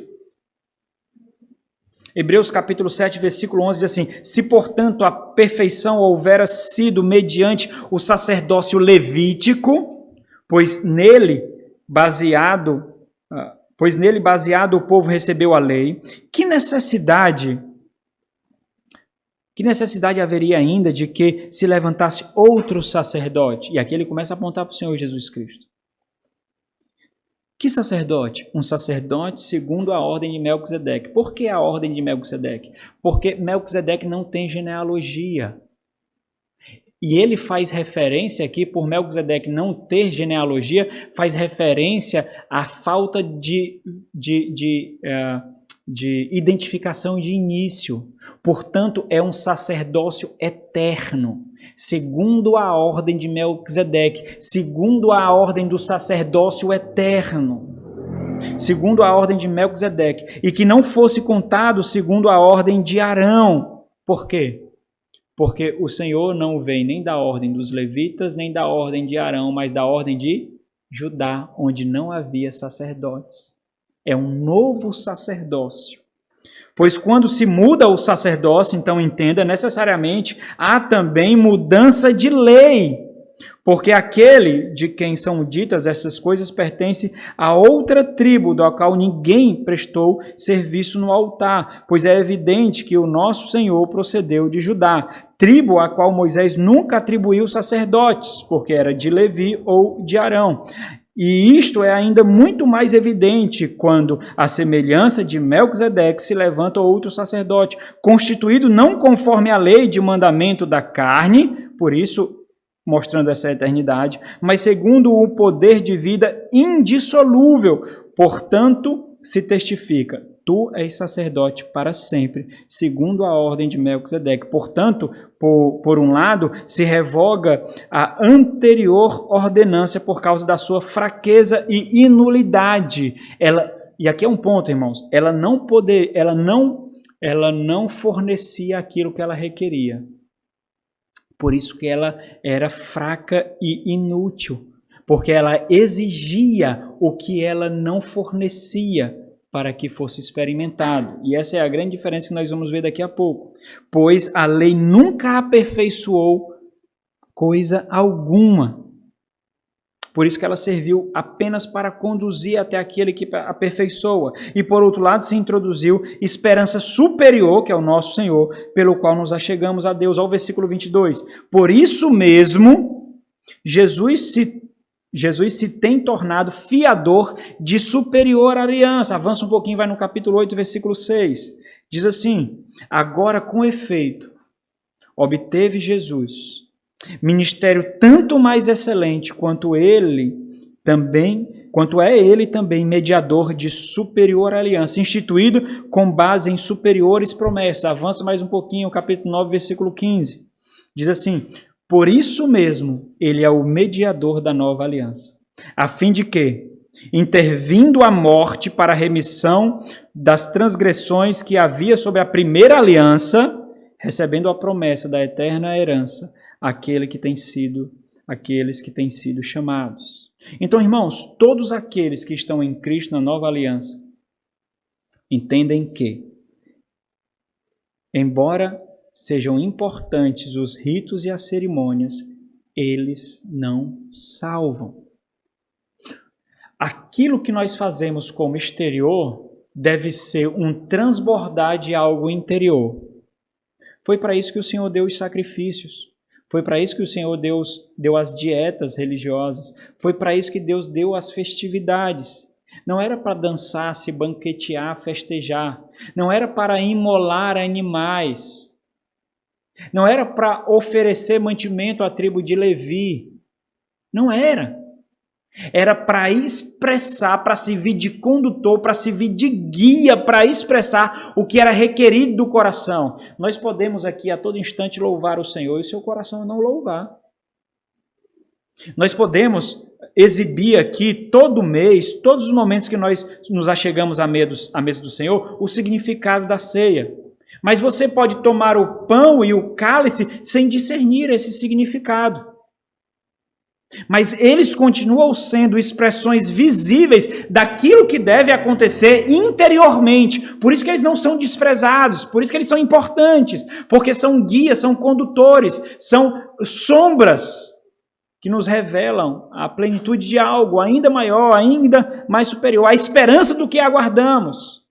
Hebreus capítulo 7, versículo 11 diz assim: se, portanto, a perfeição houvera sido mediante o sacerdócio levítico, pois nele baseado o povo recebeu a lei, que necessidade haveria ainda de que se levantasse outro sacerdote? E aqui ele começa a apontar para o Senhor Jesus Cristo. Que sacerdote? Um sacerdote segundo a ordem de Melquisedeque. Por que a ordem de Melquisedeque? Porque Melquisedeque não tem genealogia. E ele faz referência aqui, por Melquisedeque não ter genealogia, faz referência à falta de identificação de início. Portanto, é um sacerdócio eterno, segundo a ordem de Melquisedeque, segundo a ordem do sacerdócio eterno, segundo a ordem de Melquisedeque, e que não fosse contado segundo a ordem de Arão. Por quê? Porque o Senhor não vem nem da ordem dos levitas, nem da ordem de Arão, mas da ordem de Judá, onde não havia sacerdotes. É um novo sacerdócio. Pois quando se muda o sacerdócio, então entenda, necessariamente há também mudança de lei. Porque aquele de quem são ditas essas coisas pertence a outra tribo, da qual ninguém prestou serviço no altar. Pois é evidente que o nosso Senhor procedeu de Judá, tribo a qual Moisés nunca atribuiu sacerdotes, porque era de Levi ou de Arão. E isto é ainda muito mais evidente quando, à semelhança de Melquisedeque, se levanta outro sacerdote, constituído não conforme a lei de mandamento da carne, por isso mostrando essa eternidade, mas segundo o poder de vida indissolúvel. Portanto, se testifica, tu és sacerdote para sempre, segundo a ordem de Melquisedeque. Portanto, por um lado, se revoga a anterior ordenança por causa da sua fraqueza e inulidade. E aqui é um ponto, irmãos, ela não fornecia aquilo que ela requeria. Por isso que ela era fraca e inútil, porque ela exigia o que ela não fornecia para que fosse experimentado. E essa é a grande diferença que nós vamos ver daqui a pouco. Pois a lei nunca aperfeiçoou coisa alguma. Por isso que ela serviu apenas para conduzir até aquele que aperfeiçoa. E por outro lado, se introduziu esperança superior, que é o nosso Senhor, pelo qual nos achegamos a Deus. Olha o versículo 22. Por isso mesmo, Jesus se tem tornado fiador de superior aliança. Avança um pouquinho, vai no capítulo 8, versículo 6. Diz assim: agora com efeito, obteve Jesus ministério tanto mais excelente quanto é ele também mediador de superior aliança, instituído com base em superiores promessas. Avança mais um pouquinho, capítulo 9, versículo 15. Diz assim: por isso mesmo, ele é o mediador da nova aliança, a fim de que, intervindo a morte para a remissão das transgressões que havia sobre a primeira aliança, recebendo a promessa da eterna herança, aqueles que têm sido chamados. Então, irmãos, todos aqueles que estão em Cristo na nova aliança entendem que, embora sejam importantes os ritos e as cerimônias, eles não salvam. Aquilo que nós fazemos como exterior deve ser um transbordar de algo interior. Foi para isso que o Senhor deu os sacrifícios. Foi para isso que o Senhor deu as dietas religiosas. Foi para isso que Deus deu as festividades. Não era para dançar, se banquetear, festejar. Não era para imolar animais. Não era para oferecer mantimento à tribo de Levi. Não era. Era para expressar, para servir de condutor, para servir de guia, para expressar o que era requerido do coração. Nós podemos aqui a todo instante louvar o Senhor e o seu coração não louvar. Nós podemos exibir aqui todo mês, todos os momentos que nós nos achegamos à mesa do Senhor, o significado da ceia. Mas você pode tomar o pão e o cálice sem discernir esse significado. Mas eles continuam sendo expressões visíveis daquilo que deve acontecer interiormente. Por isso que eles não são desprezados, por isso que eles são importantes, porque são guias, são condutores, são sombras que nos revelam a plenitude de algo ainda maior, ainda mais superior, a esperança do que aguardamos.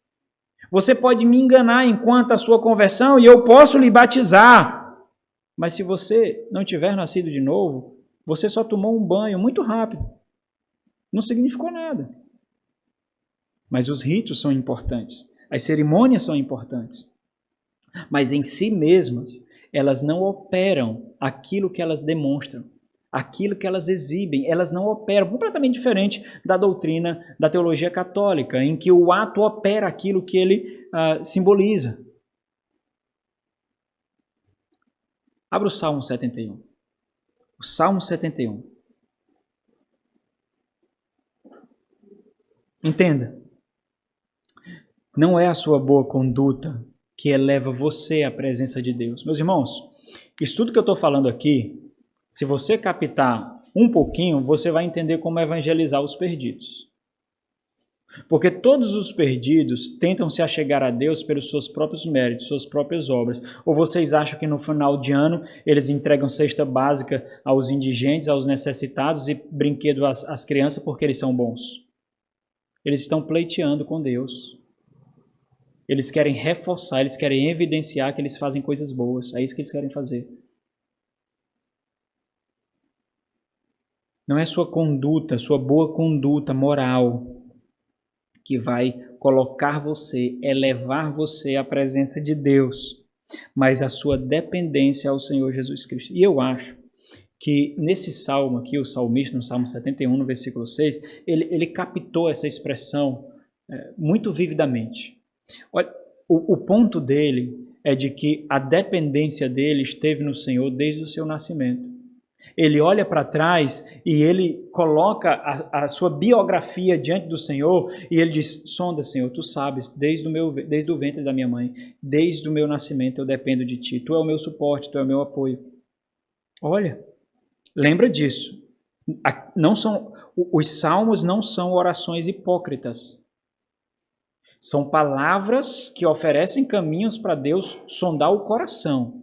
Você pode me enganar enquanto a sua conversão e eu posso lhe batizar, mas se você não tiver nascido de novo, você só tomou um banho muito rápido. Não significou nada. Mas os ritos são importantes. As cerimônias são importantes. Mas em si mesmas, elas não operam aquilo que elas demonstram. Aquilo que elas exibem. Elas não operam. Completamente diferente da doutrina da teologia católica, em que o ato opera aquilo que ele simboliza. Abra o Salmo 71. O Salmo 71. Entenda, não é a sua boa conduta que eleva você à presença de Deus. Meus irmãos, isso tudo que eu estou falando aqui, se você captar um pouquinho, você vai entender como evangelizar os perdidos. Porque todos os perdidos tentam se achegar a Deus pelos seus próprios méritos, suas próprias obras. Ou vocês acham que no final de ano eles entregam cesta básica aos indigentes, aos necessitados e brinquedo às crianças porque eles são bons? Eles estão pleiteando com Deus. Eles querem reforçar, eles querem evidenciar que eles fazem coisas boas. É isso que eles querem fazer. Não é sua conduta, sua boa conduta moral que vai colocar você, elevar você à presença de Deus, mas a sua dependência ao Senhor Jesus Cristo. E eu acho que nesse salmo aqui, o salmista, no Salmo 71, no versículo 6, ele captou essa expressão muito vividamente. Olha, o ponto dele é de que a dependência dele esteve no Senhor desde o seu nascimento. Ele olha para trás e ele coloca a sua biografia diante do Senhor e ele diz: sonda, Senhor, tu sabes, desde o ventre da minha mãe, desde o meu nascimento eu dependo de ti. Tu é o meu suporte, tu é o meu apoio. Olha, lembra disso. Os salmos não são orações hipócritas. São palavras que oferecem caminhos para Deus sondar o coração.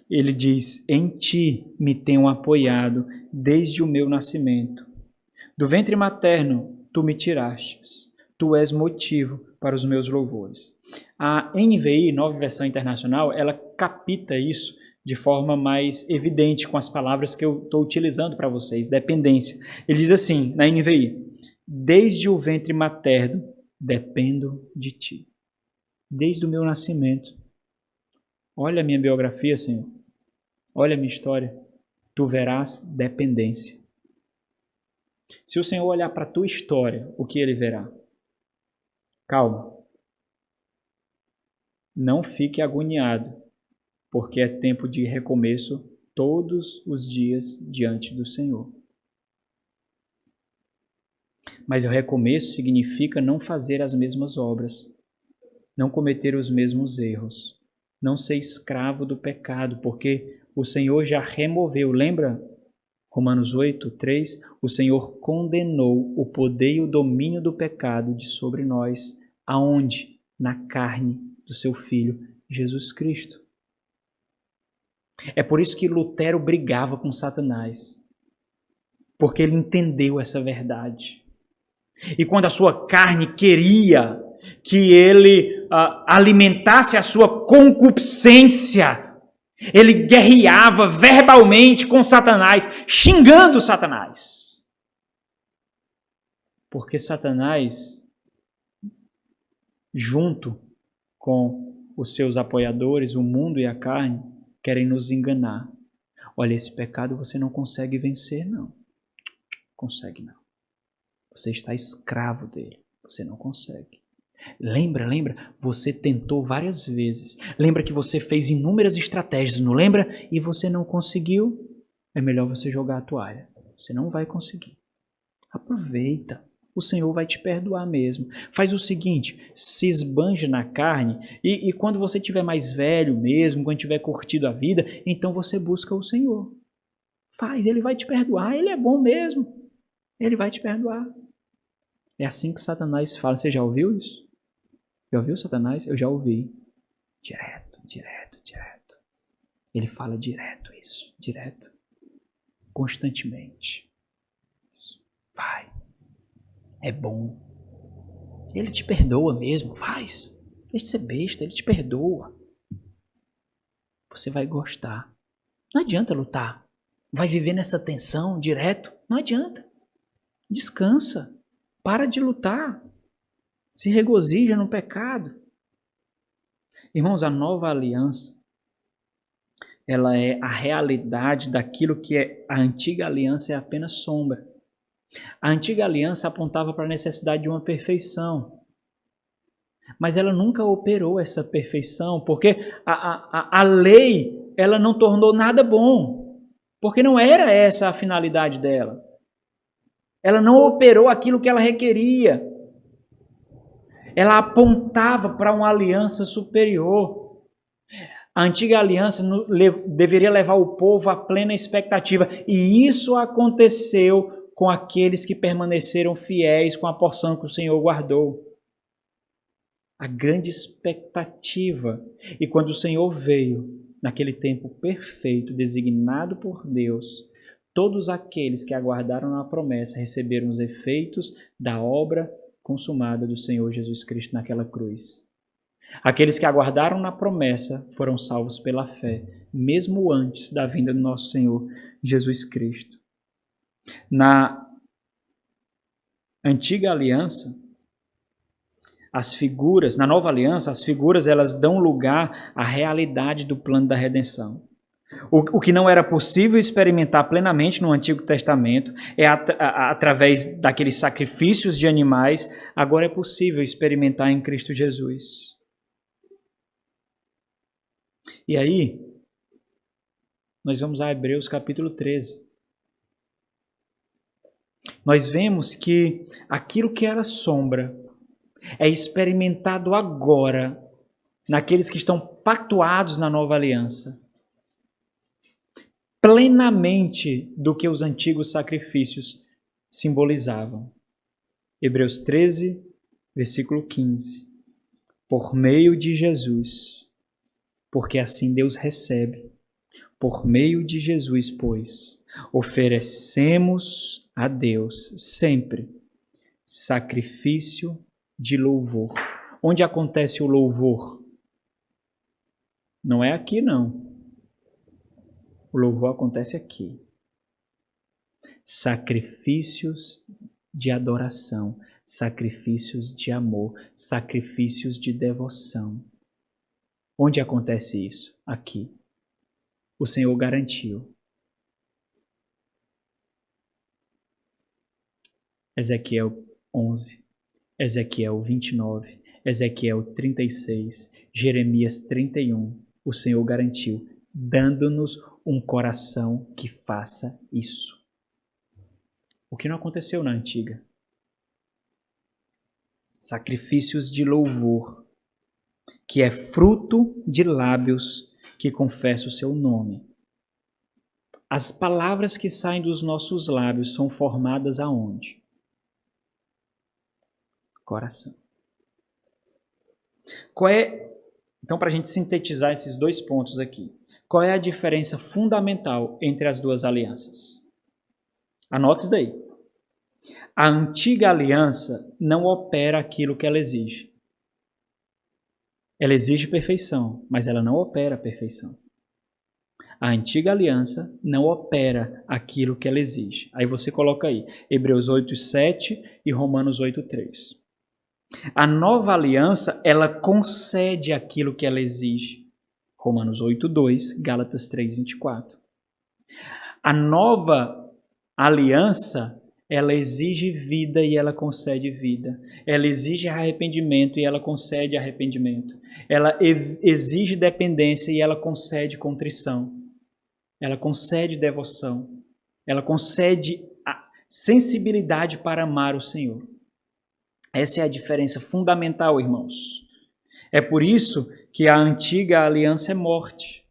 Ele diz: em ti me tenho apoiado desde o meu nascimento. Do ventre materno tu me tirastes. Tu és motivo para os meus louvores. A NVI, Nova Versão Internacional, ela capta isso de forma mais evidente com as palavras que eu estou utilizando para vocês. Dependência. Ele diz assim, na NVI: desde o ventre materno dependo de ti. Desde o meu nascimento. Olha a minha biografia, Senhor. Olha a minha história. Tu verás dependência. Se o Senhor olhar para a tua história, o que ele verá? Calma. Não fique agoniado, porque é tempo de recomeço todos os dias diante do Senhor. Mas o recomeço significa não fazer as mesmas obras, não cometer os mesmos erros, não ser escravo do pecado, porque o Senhor já removeu, lembra? Romanos 8:3, o Senhor condenou o poder e o domínio do pecado de sobre nós, aonde? Na carne do seu Filho, Jesus Cristo. É por isso que Lutero brigava com Satanás, porque ele entendeu essa verdade. E quando a sua carne queria que ele alimentasse a sua concupiscência, ele guerreava verbalmente com Satanás, xingando Satanás. Porque Satanás, junto com os seus apoiadores, o mundo e a carne, querem nos enganar. Olha, esse pecado você não consegue vencer, não. Consegue, não. Você está escravo dele. Você não consegue. Lembra? Você tentou várias vezes. Lembra que você fez inúmeras estratégias, não lembra? E você não conseguiu. É melhor você jogar a toalha. Você não vai conseguir. Aproveita. O Senhor vai te perdoar mesmo. Faz o seguinte, se esbanja na carne e quando você estiver mais velho mesmo, quando tiver curtido a vida, então você busca o Senhor. Faz, Ele vai te perdoar. Ele é bom mesmo. Ele vai te perdoar. É assim que Satanás fala. Você já ouviu isso? Já ouviu Satanás? Eu já ouvi. Direto. Ele fala direto isso. Direto. Constantemente. Isso. Vai. É bom. Ele te perdoa mesmo. Faz. Deixa de ser besta. Ele te perdoa. Você vai gostar. Não adianta lutar. Vai viver nessa tensão direto. Não adianta. Descansa. Para de lutar. Se regozija no pecado. Irmãos, a nova aliança, ela é a realidade daquilo que a antiga aliança é apenas sombra. A antiga aliança apontava para a necessidade de uma perfeição. Mas ela nunca operou essa perfeição, porque a lei ela não tornou nada bom. Porque não era essa a finalidade dela. Ela não operou aquilo que ela requeria. Ela apontava para uma aliança superior. A antiga aliança deveria levar o povo à plena expectativa. E isso aconteceu com aqueles que permaneceram fiéis com a porção que o Senhor guardou. A grande expectativa. E quando o Senhor veio, naquele tempo perfeito, designado por Deus, todos aqueles que aguardaram na promessa receberam os efeitos da obra consumada do Senhor Jesus Cristo naquela cruz. Aqueles que aguardaram na promessa foram salvos pela fé, mesmo antes da vinda do nosso Senhor Jesus Cristo. Na antiga aliança, na nova aliança, as figuras elas dão lugar à realidade do plano da redenção. O que não era possível experimentar plenamente no Antigo Testamento, através daqueles sacrifícios de animais, agora é possível experimentar em Cristo Jesus. E aí, nós vamos a Hebreus capítulo 13. Nós vemos que aquilo que era sombra é experimentado agora naqueles que estão pactuados na nova aliança, plenamente do que os antigos sacrifícios simbolizavam. Hebreus 13, versículo 15. Por meio de Jesus, porque assim Deus recebe, por meio de Jesus, pois, oferecemos a Deus sempre sacrifício de louvor. Onde acontece o louvor? Não é aqui, não. O louvor acontece aqui. Sacrifícios de adoração, sacrifícios de amor, sacrifícios de devoção. Onde acontece isso? Aqui. O Senhor garantiu. Ezequiel 11, Ezequiel 29, Ezequiel 36, Jeremias 31. O Senhor garantiu, dando-nos um coração que faça isso. O que não aconteceu na antiga? Sacrifícios de louvor, que é fruto de lábios que confessam o seu nome. As palavras que saem dos nossos lábios são formadas aonde? Coração. Então, para a gente sintetizar esses dois pontos aqui, qual é a diferença fundamental entre as duas alianças? Anote isso daí. A antiga aliança não opera aquilo que ela exige. Ela exige perfeição, mas ela não opera a perfeição. A antiga aliança não opera aquilo que ela exige. Aí você coloca aí Hebreus 8:7 e Romanos 8:3. A nova aliança, ela concede aquilo que ela exige. Romanos 8:2, Gálatas 3:24. A nova aliança, ela exige vida e ela concede vida. Ela exige arrependimento e ela concede arrependimento. Ela exige dependência e ela concede contrição. Ela concede devoção. Ela concede a sensibilidade para amar o Senhor. Essa é a diferença fundamental, irmãos. É por isso que a antiga aliança é morte.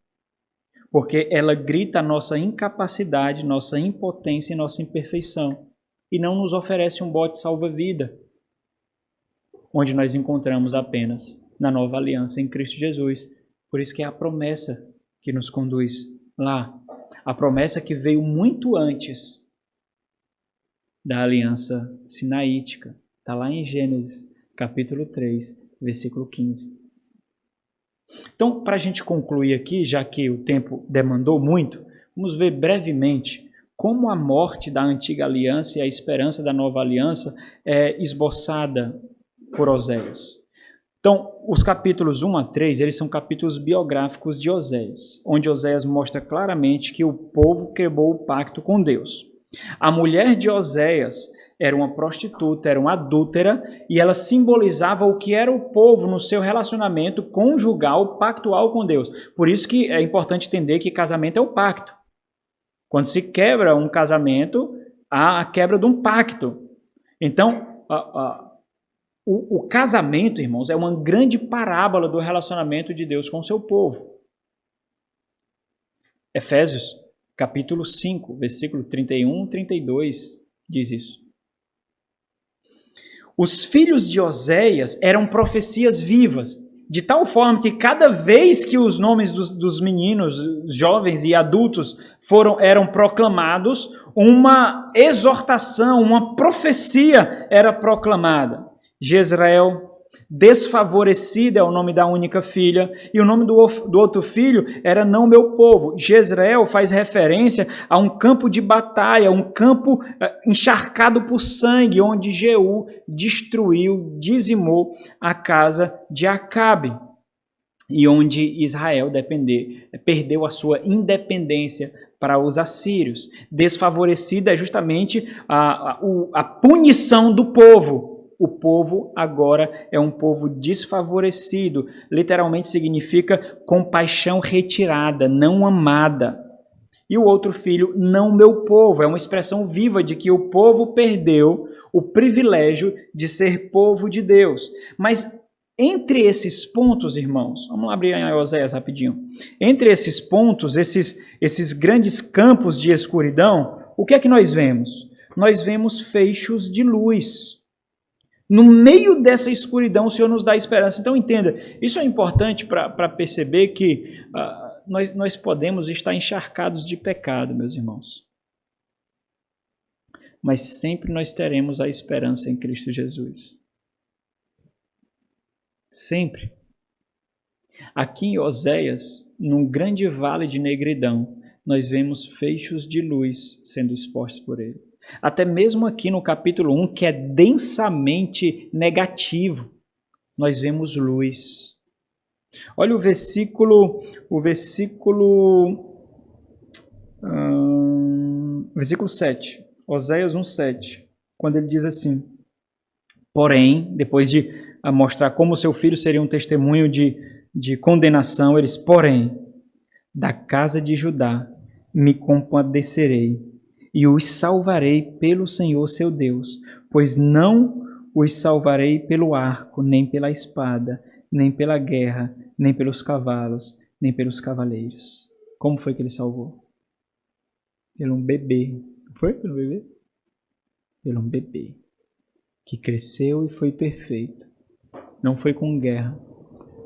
Porque ela grita a nossa incapacidade, nossa impotência e nossa imperfeição. E não nos oferece um bote salva-vida, onde nós encontramos apenas na nova aliança em Cristo Jesus. Por isso que é a promessa que nos conduz lá. A promessa que veio muito antes da aliança sinaítica. Está lá em Gênesis, capítulo 3, versículo 15. Então, para a gente concluir aqui, já que o tempo demandou muito, vamos ver brevemente como a morte da antiga aliança e a esperança da nova aliança é esboçada por Oséias. Então, os capítulos 1 a 3, eles são capítulos biográficos de Oséias, onde Oséias mostra claramente que o povo quebrou o pacto com Deus. A mulher de Oséias era uma prostituta, era uma adúltera, e ela simbolizava o que era o povo no seu relacionamento conjugal, pactual com Deus. Por isso que é importante entender que casamento é um pacto. Quando se quebra um casamento, há a quebra de um pacto. Então, o casamento, irmãos, é uma grande parábola do relacionamento de Deus com o seu povo. Efésios, capítulo 5, versículo 31 e 32, diz isso. Os filhos de Oséias eram profecias vivas, de tal forma que cada vez que os nomes dos meninos, jovens e adultos eram proclamados, uma exortação, uma profecia era proclamada. Jezreel, desfavorecida é o nome da única filha, e o nome do outro filho era não meu povo. Jezreel faz referência a um campo de batalha, um campo encharcado por sangue, onde Jeú destruiu, dizimou a casa de Acabe. e onde Israel perdeu a sua independência para os assírios. Desfavorecida é justamente a punição do povo. O povo agora é um povo desfavorecido. Literalmente significa compaixão retirada, não amada. E o outro filho, não meu povo. É uma expressão viva de que o povo perdeu o privilégio de ser povo de Deus. Mas entre esses pontos, irmãos, vamos abrir em Oséias rapidinho. Entre esses pontos, esses grandes campos de escuridão, o que é que nós vemos? Nós vemos feixos de luz. No meio dessa escuridão, o Senhor nos dá esperança. Então, entenda, isso é importante para perceber que nós podemos estar encharcados de pecado, meus irmãos. Mas sempre nós teremos a esperança em Cristo Jesus. Sempre. Aqui em Oséias, num grande vale de negridão, nós vemos feixos de luz sendo expostos por ele. Até mesmo aqui no capítulo 1, que é densamente negativo, nós vemos luz. Olha o versículo 7, Oséias 1:7, quando ele diz assim: porém, depois de a mostrar como seu filho seria um testemunho de condenação, ele diz, porém, da casa de Judá me compadecerei e os salvarei pelo Senhor seu Deus, pois não os salvarei pelo arco, nem pela espada, nem pela guerra, nem pelos cavalos, nem pelos cavaleiros. Como foi que ele salvou? Pelo um bebê. Foi pelo bebê? Pelo um bebê que cresceu e foi perfeito. Não foi com guerra,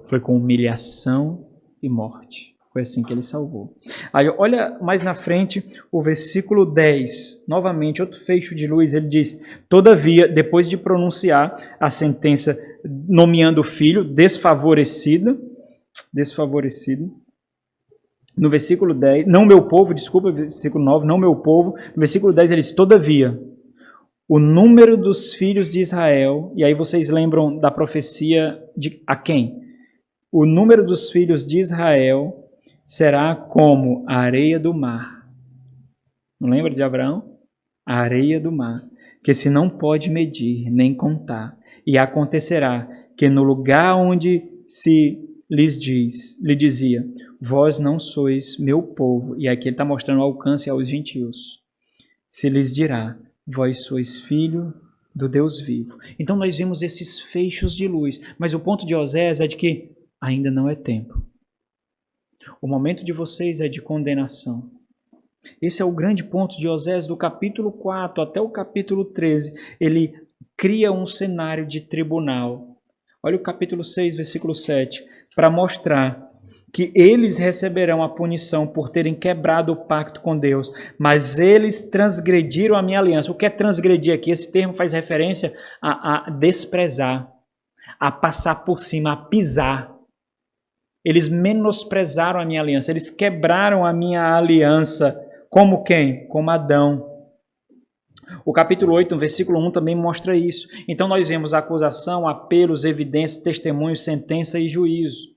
foi com humilhação e morte. Foi assim que ele salvou. Aí, olha mais na frente o versículo 10. Novamente, outro fecho de luz. Ele diz, todavia, depois de pronunciar a sentença nomeando o filho desfavorecido, no versículo 10, não meu povo, desculpa, versículo 9, não meu povo. No versículo 10 ele diz, todavia, o número dos filhos de Israel, e aí vocês lembram da profecia de a quem? O número dos filhos de Israel será como a areia do mar. Não lembra de Abraão? A areia do mar, que se não pode medir nem contar. E acontecerá que no lugar onde se lhe dizia, vós não sois meu povo, e aqui ele está mostrando o alcance aos gentios, se lhes dirá, vós sois filho do Deus vivo. Então nós vemos esses feixos de luz. Mas o ponto de Oséias é de que ainda não é tempo. O momento de vocês é de condenação. Esse é o grande ponto de Oséias, do capítulo 4 até o capítulo 13. Ele cria um cenário de tribunal. Olha o capítulo 6, versículo 7, para mostrar que eles receberão a punição por terem quebrado o pacto com Deus, mas eles transgrediram a minha aliança. O que é transgredir aqui? Esse termo faz referência a desprezar, a passar por cima, a pisar. Eles menosprezaram a minha aliança, eles quebraram a minha aliança. Como quem? Como Adão. O capítulo 8, no versículo 1, também mostra isso. Então nós vemos acusação, apelos, evidências, testemunhos, sentença e juízo.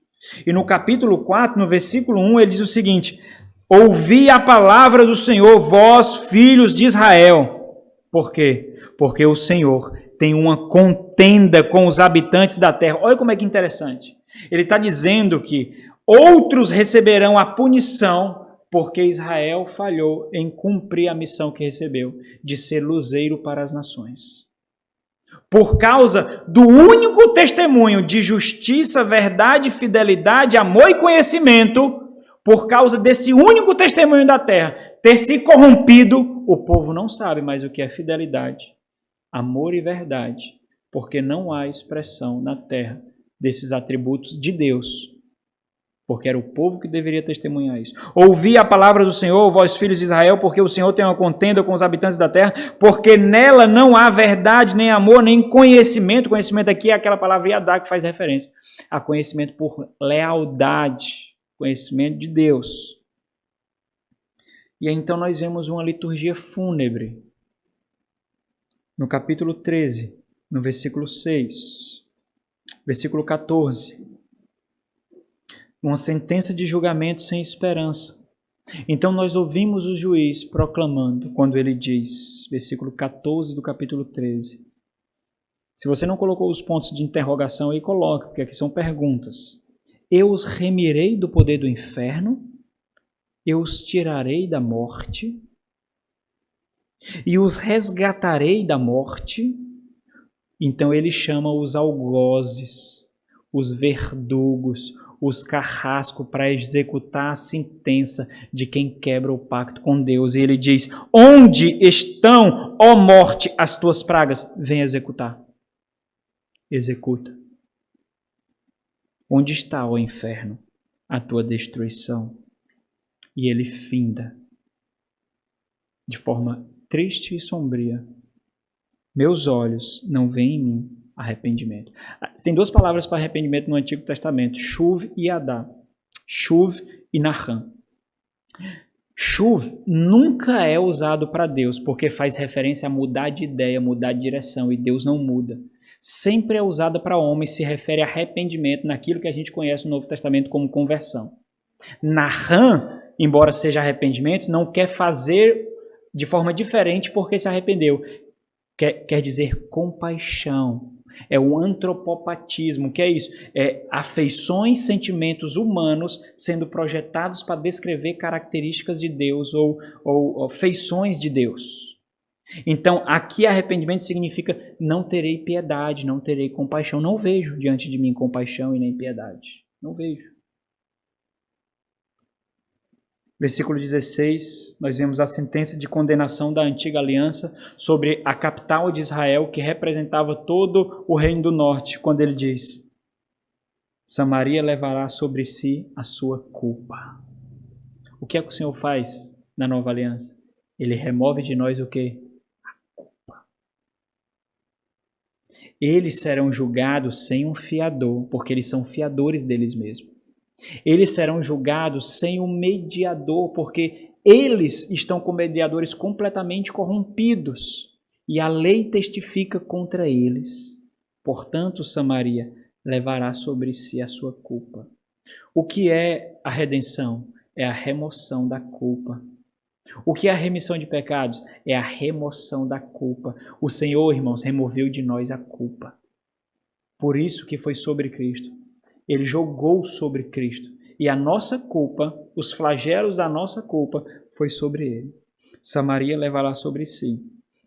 E no capítulo 4, no versículo 1, ele diz o seguinte: ouvi a palavra do Senhor, vós, filhos de Israel. Por quê? Porque o Senhor tem uma contenda com os habitantes da terra. Olha como é que interessante. Ele está dizendo que outros receberão a punição porque Israel falhou em cumprir a missão que recebeu, de ser luzeiro para as nações. Por causa do único testemunho de justiça, verdade, fidelidade, amor e conhecimento, por causa desse único testemunho da terra ter se corrompido, o povo não sabe mais o que é fidelidade, amor e verdade, porque não há expressão na terra desses atributos de Deus, porque era o povo que deveria testemunhar isso. Ouvi a palavra do Senhor, vós filhos de Israel, porque o Senhor tem uma contenda com os habitantes da terra, porque nela não há verdade, nem amor, nem conhecimento. Conhecimento aqui é aquela palavra yadá que faz referência a conhecimento por lealdade, conhecimento de Deus. E aí, então nós vemos uma liturgia fúnebre. No capítulo 13, no versículo 6, versículo 14. uma sentença de julgamento sem esperança. Então nós ouvimos o juiz proclamando, quando ele diz, versículo 14 do capítulo 13. Se você não colocou os pontos de interrogação aí, coloque, porque aqui são perguntas. Eu os remirei do poder do inferno, eu os tirarei da morte, e os resgatarei da morte. Então ele chama os algozes, os verdugos, os carrascos para executar a sentença de quem quebra o pacto com Deus. E ele diz, onde estão, ó morte, as tuas pragas? Vem executar. Executa. Onde está, ó inferno, a tua destruição? E ele finda, de forma triste e sombria. Meus olhos não veem em mim arrependimento. Tem duas palavras para arrependimento no Antigo Testamento, Shuv e Adá. Shuv e Naham. Shuv nunca é usado para Deus, porque faz referência a mudar de ideia, mudar de direção, e Deus não muda. Sempre é usada para homem, se refere a arrependimento naquilo que a gente conhece no Novo Testamento como conversão. Naham, embora seja arrependimento, não quer fazer de forma diferente porque se arrependeu. Quer dizer compaixão. É o antropopatismo. O que é isso? É afeições, sentimentos humanos sendo projetados para descrever características de Deus ou feições de Deus. Então, aqui arrependimento significa não terei piedade, não terei compaixão. Não vejo diante de mim compaixão e nem piedade. Não vejo. Versículo 16, nós vemos a sentença de condenação da antiga aliança sobre a capital de Israel, que representava todo o reino do norte, quando ele diz, Samaria levará sobre si a sua culpa. O que é que o Senhor faz na nova aliança? Ele remove de nós o quê? A culpa. Eles serão julgados sem um fiador, porque eles são fiadores deles mesmos. Eles serão julgados sem um mediador, porque eles estão com mediadores completamente corrompidos e a lei testifica contra eles. Portanto, Samaria levará sobre si a sua culpa. O que é a redenção? É a remoção da culpa. O que é a remissão de pecados? É a remoção da culpa. O Senhor, irmãos, removeu de nós a culpa. Por isso que foi sobre Cristo. Ele jogou sobre Cristo. E a nossa culpa, os flagelos da nossa culpa, foi sobre ele. Samaria levará sobre si.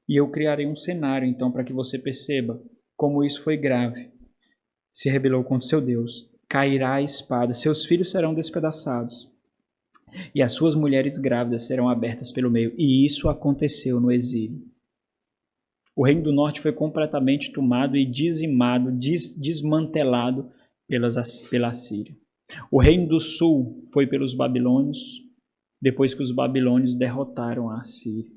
E eu criarei um cenário, então, para que você perceba como isso foi grave. Se rebelou contra seu Deus. Cairá a espada. Seus filhos serão despedaçados. E as suas mulheres grávidas serão abertas pelo meio. E isso aconteceu no exílio. O reino do norte foi completamente tomado e dizimado, desmantelado pela Assíria. O reino do sul foi pelos babilônios, depois que os babilônios derrotaram a Assíria.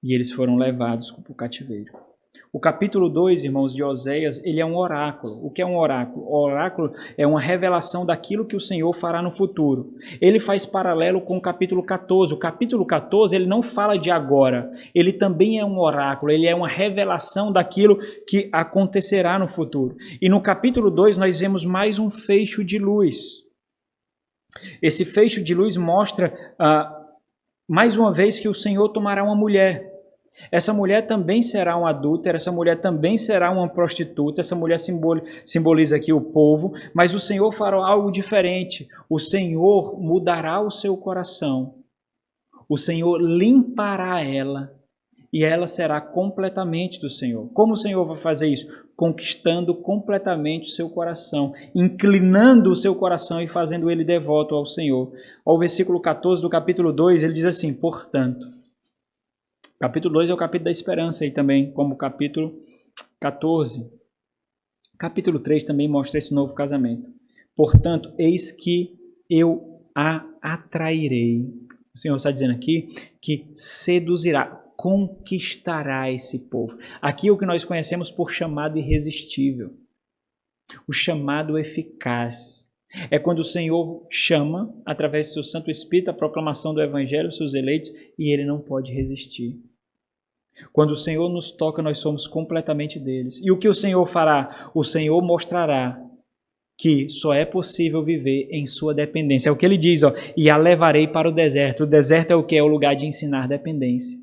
E eles foram levados para o cativeiro. O capítulo 2, irmãos, de Oséias, ele é um oráculo. O que é um oráculo? O oráculo é uma revelação daquilo que o Senhor fará no futuro. Ele faz paralelo com o capítulo 14. O capítulo 14, ele não fala de agora. Ele também é um oráculo. Ele é uma revelação daquilo que acontecerá no futuro. E no capítulo 2, nós vemos mais um feixe de luz. Esse feixe de luz mostra, mais uma vez, que o Senhor tomará uma mulher. Essa mulher também será uma adúltera, essa mulher também será uma prostituta, essa mulher simboliza aqui o povo, mas o Senhor fará algo diferente. O Senhor mudará o seu coração. O Senhor limpará ela e ela será completamente do Senhor. Como o Senhor vai fazer isso? Conquistando completamente o seu coração, inclinando o seu coração e fazendo ele devoto ao Senhor. Ao versículo 14 do capítulo 2, ele diz assim, portanto... Capítulo 2 é o capítulo da esperança aí também, como capítulo 14. Capítulo 3 também mostra esse novo casamento. Portanto, eis que eu a atrairei. O Senhor está dizendo aqui que seduzirá, conquistará esse povo. Aqui é o que nós conhecemos por chamado irresistível. O chamado eficaz. É quando o Senhor chama, através do seu Santo Espírito, a proclamação do Evangelho aos seus eleitos, e ele não pode resistir. Quando o Senhor nos toca, nós somos completamente deles. E o que o Senhor fará? O Senhor mostrará que só é possível viver em sua dependência. É o que ele diz, ó, e a levarei para o deserto. O deserto é o que? É o lugar de ensinar dependência.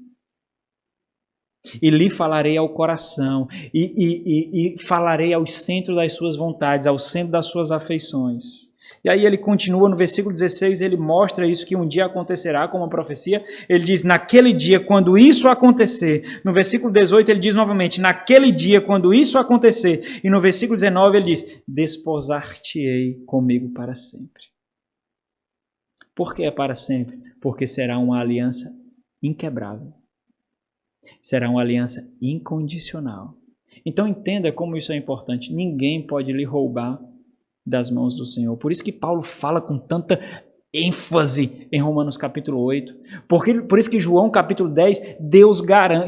E lhe falarei ao coração, e falarei ao centro das suas vontades, ao centro das suas afeições. E aí ele continua no versículo 16, ele mostra isso que um dia acontecerá como uma profecia. Ele diz, naquele dia, quando isso acontecer. No versículo 18 ele diz novamente, naquele dia, quando isso acontecer. E no versículo 19 ele diz, desposar-te-ei comigo para sempre. Por que é para sempre? Porque será uma aliança inquebrável. Será uma aliança incondicional. Então entenda como isso é importante. Ninguém pode lhe roubar das mãos do Senhor. Por isso que Paulo fala com tanta ênfase em Romanos capítulo 8. Por isso que João capítulo 10,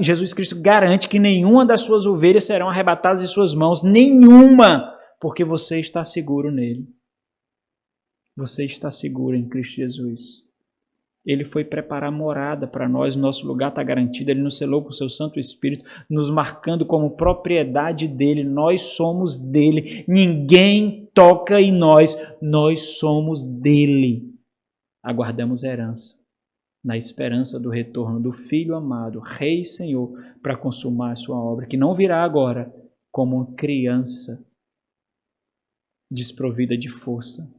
Jesus Cristo garante que nenhuma das suas ovelhas serão arrebatadas de suas mãos. Nenhuma! Porque você está seguro nele. Você está seguro em Cristo Jesus. Ele foi preparar morada para nós, o nosso lugar está garantido, Ele nos selou com o seu Santo Espírito, nos marcando como propriedade dEle, nós somos dEle, ninguém toca em nós somos dEle. Aguardamos herança, na esperança do retorno do Filho amado, Rei e Senhor, para consumar a sua obra, que não virá agora como uma criança desprovida de força,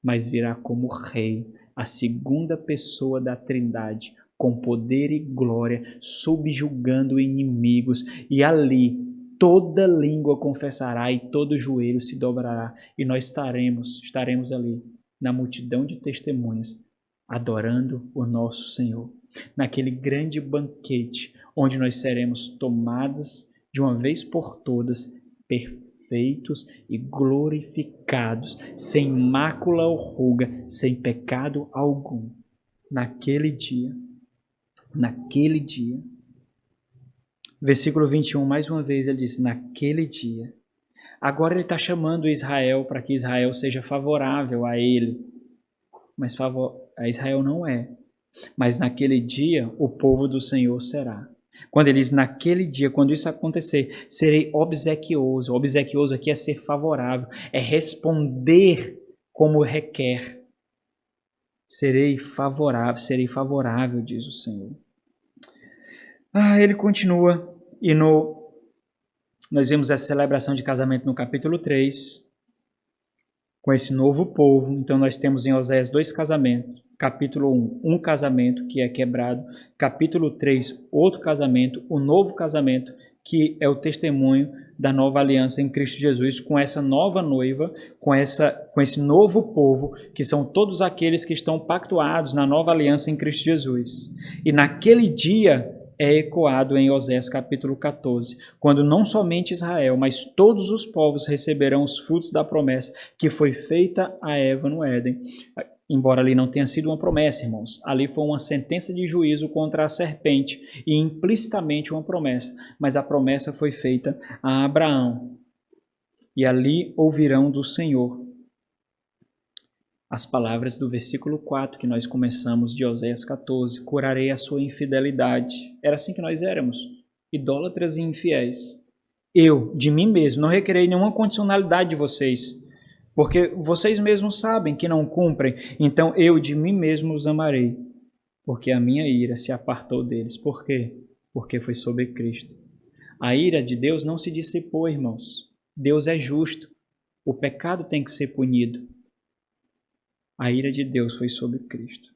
mas virá como Rei, a segunda pessoa da Trindade, com poder e glória, subjugando inimigos, e ali toda língua confessará e todo joelho se dobrará, e nós estaremos ali, na multidão de testemunhas, adorando o nosso Senhor, naquele grande banquete, onde nós seremos tomados de uma vez por todas, perfeitos e glorificados, sem mácula ou ruga, sem pecado algum. Naquele dia. Versículo 21, mais uma vez ele diz, naquele dia. Agora ele está chamando Israel para que Israel seja favorável a ele. Mas a Israel não é. Mas naquele dia o povo do Senhor será. Quando ele diz, naquele dia, quando isso acontecer, serei obsequioso. Obsequioso aqui é ser favorável, é responder como requer. Serei favorável, diz o Senhor. Ele continua, e nós vemos essa celebração de casamento no capítulo 3, com esse novo povo. Então nós temos em Oséias 2 casamentos. Capítulo 1, um casamento que é quebrado. Capítulo 3, outro casamento, o novo casamento, que é o testemunho da nova aliança em Cristo Jesus, com essa nova noiva, com esse novo povo, que são todos aqueles que estão pactuados na nova aliança em Cristo Jesus. E naquele dia é ecoado em Oséias capítulo 14, quando não somente Israel, mas todos os povos receberão os frutos da promessa que foi feita a Eva no Éden. Embora ali não tenha sido uma promessa, irmãos, ali foi uma sentença de juízo contra a serpente e implicitamente uma promessa, mas a promessa foi feita a Abraão. E ali ouvirão do Senhor as palavras do versículo 4 que nós começamos de Oséias 14, curarei a sua infidelidade. Era assim que nós éramos, idólatras e infiéis. Eu, de mim mesmo, não requerei nenhuma condicionalidade de vocês, porque vocês mesmos sabem que não cumprem, então eu de mim mesmo os amarei, porque a minha ira se apartou deles. Por quê? Porque foi sobre Cristo. A ira de Deus não se dissipou, irmãos. Deus é justo. O pecado tem que ser punido. A ira de Deus foi sobre Cristo.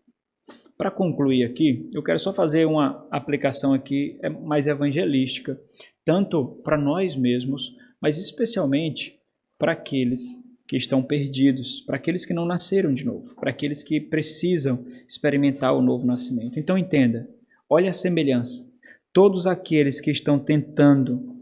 Para concluir aqui, eu quero só fazer uma aplicação aqui mais evangelística, tanto para nós mesmos, mas especialmente para aqueles que estão perdidos, para aqueles que não nasceram de novo, para aqueles que precisam experimentar o novo nascimento. Então entenda, olha a semelhança. Todos aqueles que estão tentando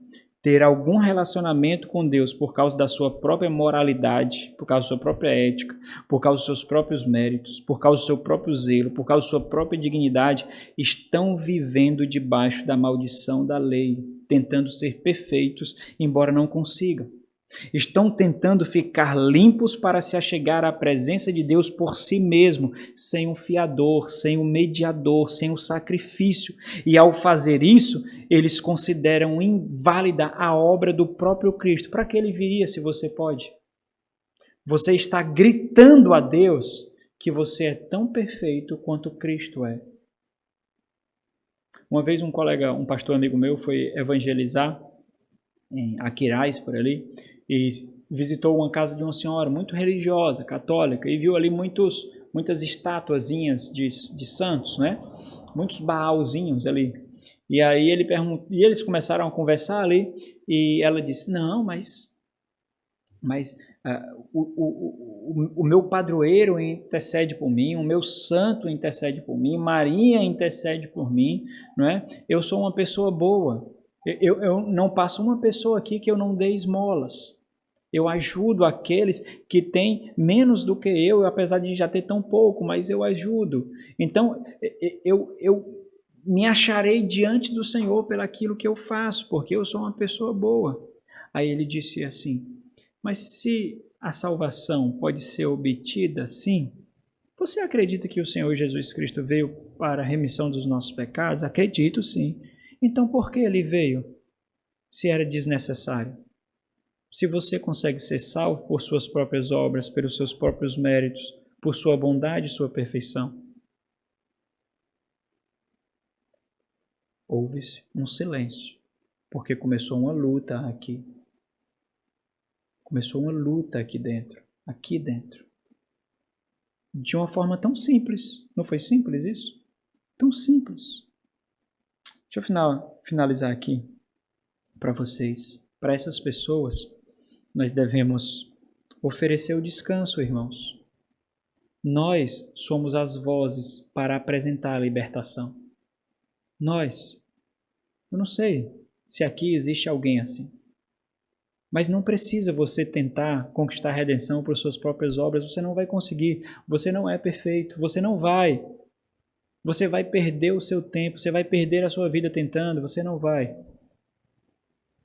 ter algum relacionamento com Deus por causa da sua própria moralidade, por causa da sua própria ética, por causa dos seus próprios méritos, por causa do seu próprio zelo, por causa da sua própria dignidade, estão vivendo debaixo da maldição da lei, tentando ser perfeitos, embora não consigam. Estão tentando ficar limpos para se achegar à presença de Deus por si mesmo, sem um fiador, sem um mediador, sem um sacrifício. E ao fazer isso, eles consideram inválida a obra do próprio Cristo. Para que ele viria se você pode? Você está gritando a Deus que você é tão perfeito quanto Cristo é. Uma vez um pastor amigo meu foi evangelizar em Aquiraz, por ali, e visitou uma casa de uma senhora muito religiosa, católica, e viu ali muitas estatuazinhas de santos, né? Muitos baalzinhos ali. E aí e eles começaram a conversar ali, e ela disse, não, mas o meu padroeiro intercede por mim, o meu santo intercede por mim, Maria intercede por mim, não é? Eu sou uma pessoa boa. Eu não passo uma pessoa aqui que eu não dê esmolas. Eu ajudo aqueles que têm menos do que eu, apesar de já ter tão pouco, mas eu ajudo. Então, eu me acharei diante do Senhor pelaquilo que eu faço, porque eu sou uma pessoa boa. Aí ele disse assim, mas se a salvação pode ser obtida assim, você acredita que o Senhor Jesus Cristo veio para a remissão dos nossos pecados? Acredito, sim. Então, por que ele veio, se era desnecessário? Se você consegue ser salvo por suas próprias obras, pelos seus próprios méritos, por sua bondade e sua perfeição. Houve-se um silêncio, porque começou uma luta aqui. Começou uma luta aqui dentro. De uma forma tão simples. Não foi simples isso? Tão simples. Deixa eu finalizar aqui para vocês. Para essas pessoas, nós devemos oferecer o descanso, irmãos. Nós somos as vozes para apresentar a libertação. Nós. Eu não sei se aqui existe alguém assim. Mas não precisa você tentar conquistar a redenção por suas próprias obras. Você não vai conseguir. Você não é perfeito. Você não vai. Você vai perder o seu tempo. Você vai perder a sua vida tentando. Você não vai.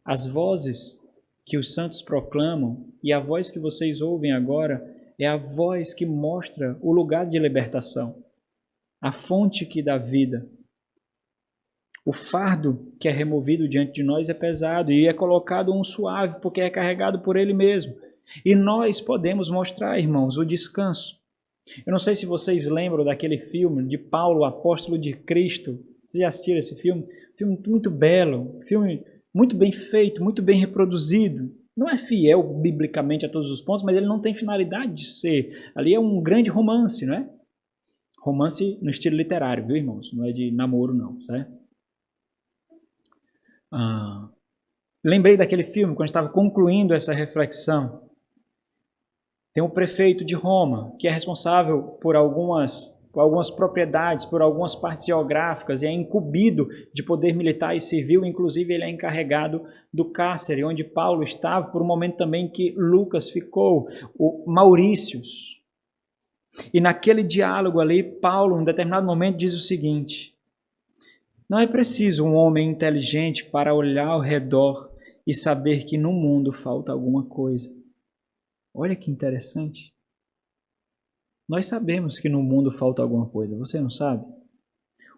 As vozes que os santos proclamam e a voz que vocês ouvem agora é a voz que mostra o lugar de libertação, a fonte que dá vida. O fardo que é removido diante de nós é pesado e é colocado um suave porque é carregado por ele mesmo. E nós podemos mostrar, irmãos, o descanso. Eu não sei se vocês lembram daquele filme de Paulo, o apóstolo de Cristo. Vocês já assistiram esse filme? Filme muito belo, filme muito bem feito, muito bem reproduzido. Não é fiel biblicamente a todos os pontos, mas ele não tem finalidade de ser. Ali é um grande romance, não é? Romance no estilo literário, viu, irmãos? Não é de namoro, não, certo? Lembrei daquele filme quando estava concluindo essa reflexão. Tem um prefeito de Roma que é responsável por algumas propriedades, por algumas partes geográficas e é incumbido de poder militar e civil. Inclusive ele é encarregado do cárcere onde Paulo estava, por um momento também que Lucas ficou, o Maurícios. E naquele diálogo ali, Paulo, em determinado momento, diz o seguinte: não é preciso um homem inteligente para olhar ao redor e saber que no mundo falta alguma coisa. Olha que interessante. Nós sabemos que no mundo falta alguma coisa, você não sabe?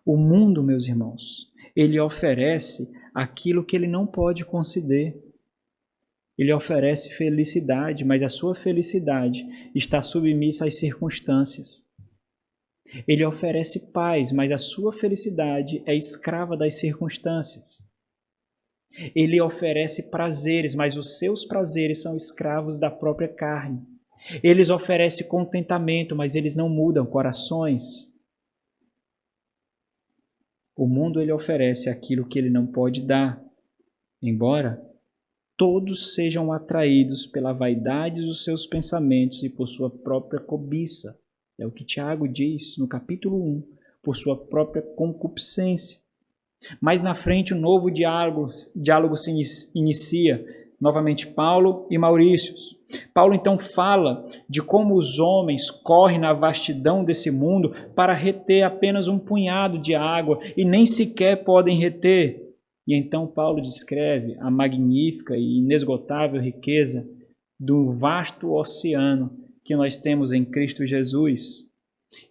O mundo, meus irmãos, ele oferece aquilo que ele não pode conceder. Ele oferece felicidade, mas a sua felicidade está submissa às circunstâncias. Ele oferece paz, mas a sua felicidade é escrava das circunstâncias. Ele oferece prazeres, mas os seus prazeres são escravos da própria carne. Eles oferecem contentamento, mas eles não mudam corações. O mundo ele oferece aquilo que ele não pode dar, embora todos sejam atraídos pela vaidade dos seus pensamentos e por sua própria cobiça. É o que Tiago diz no capítulo 1, por sua própria concupiscência. Mais na frente, um novo diálogo se inicia, novamente Paulo e Maurícios. Paulo então fala de como os homens correm na vastidão desse mundo para reter apenas um punhado de água e nem sequer podem reter. E então Paulo descreve a magnífica e inesgotável riqueza do vasto oceano que nós temos em Cristo Jesus.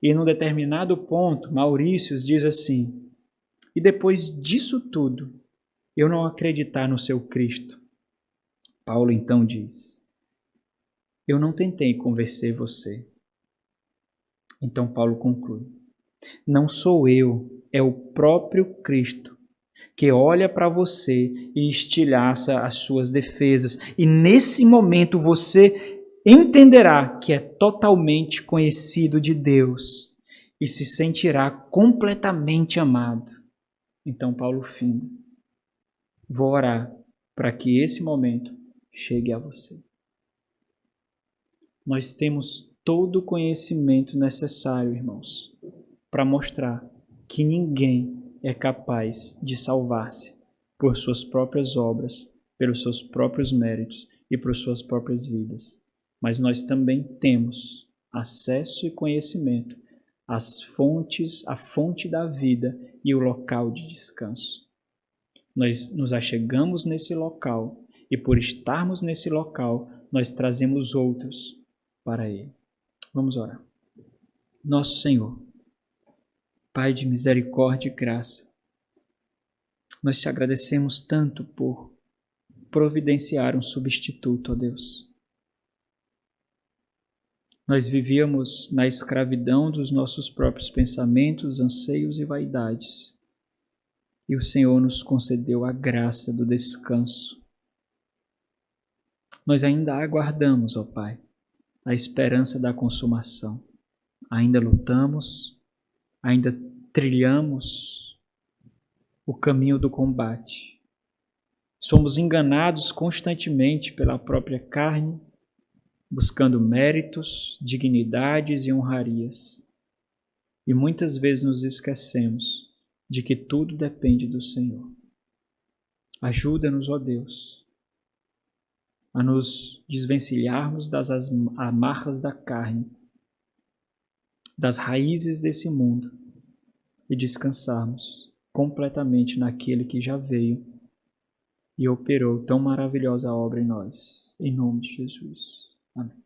E num determinado ponto, Maurícios diz assim: e depois disso tudo, eu não acreditar no seu Cristo. Paulo então diz: Eu não tentei convencer você. Então Paulo conclui: não sou eu, é o próprio Cristo que olha para você e estilhaça as suas defesas. E nesse momento você entenderá que é totalmente conhecido de Deus e se sentirá completamente amado. Então Paulo finda: vou orar para que esse momento chegue a você. Nós temos todo o conhecimento necessário, irmãos, para mostrar que ninguém é capaz de salvar-se por suas próprias obras, pelos seus próprios méritos e por suas próprias vidas. Mas nós também temos acesso e conhecimento às fontes, a fonte da vida e o local de descanso. Nós nos achegamos nesse local e por estarmos nesse local, nós trazemos outros para Ele. Vamos orar. Nosso Senhor, Pai de misericórdia e graça, nós te agradecemos tanto por providenciar um substituto, ó Deus. Nós vivíamos na escravidão dos nossos próprios pensamentos, anseios e vaidades. E o Senhor nos concedeu a graça do descanso. Nós ainda aguardamos, ó Pai, a esperança da consumação. Ainda lutamos, ainda trilhamos o caminho do combate. Somos enganados constantemente pela própria carne, buscando méritos, dignidades e honrarias. E muitas vezes nos esquecemos de que tudo depende do Senhor. Ajuda-nos, ó Deus, a nos desvencilharmos das amarras da carne, das raízes desse mundo e descansarmos completamente naquele que já veio e operou tão maravilhosa obra em nós. Em nome de Jesus. Amém.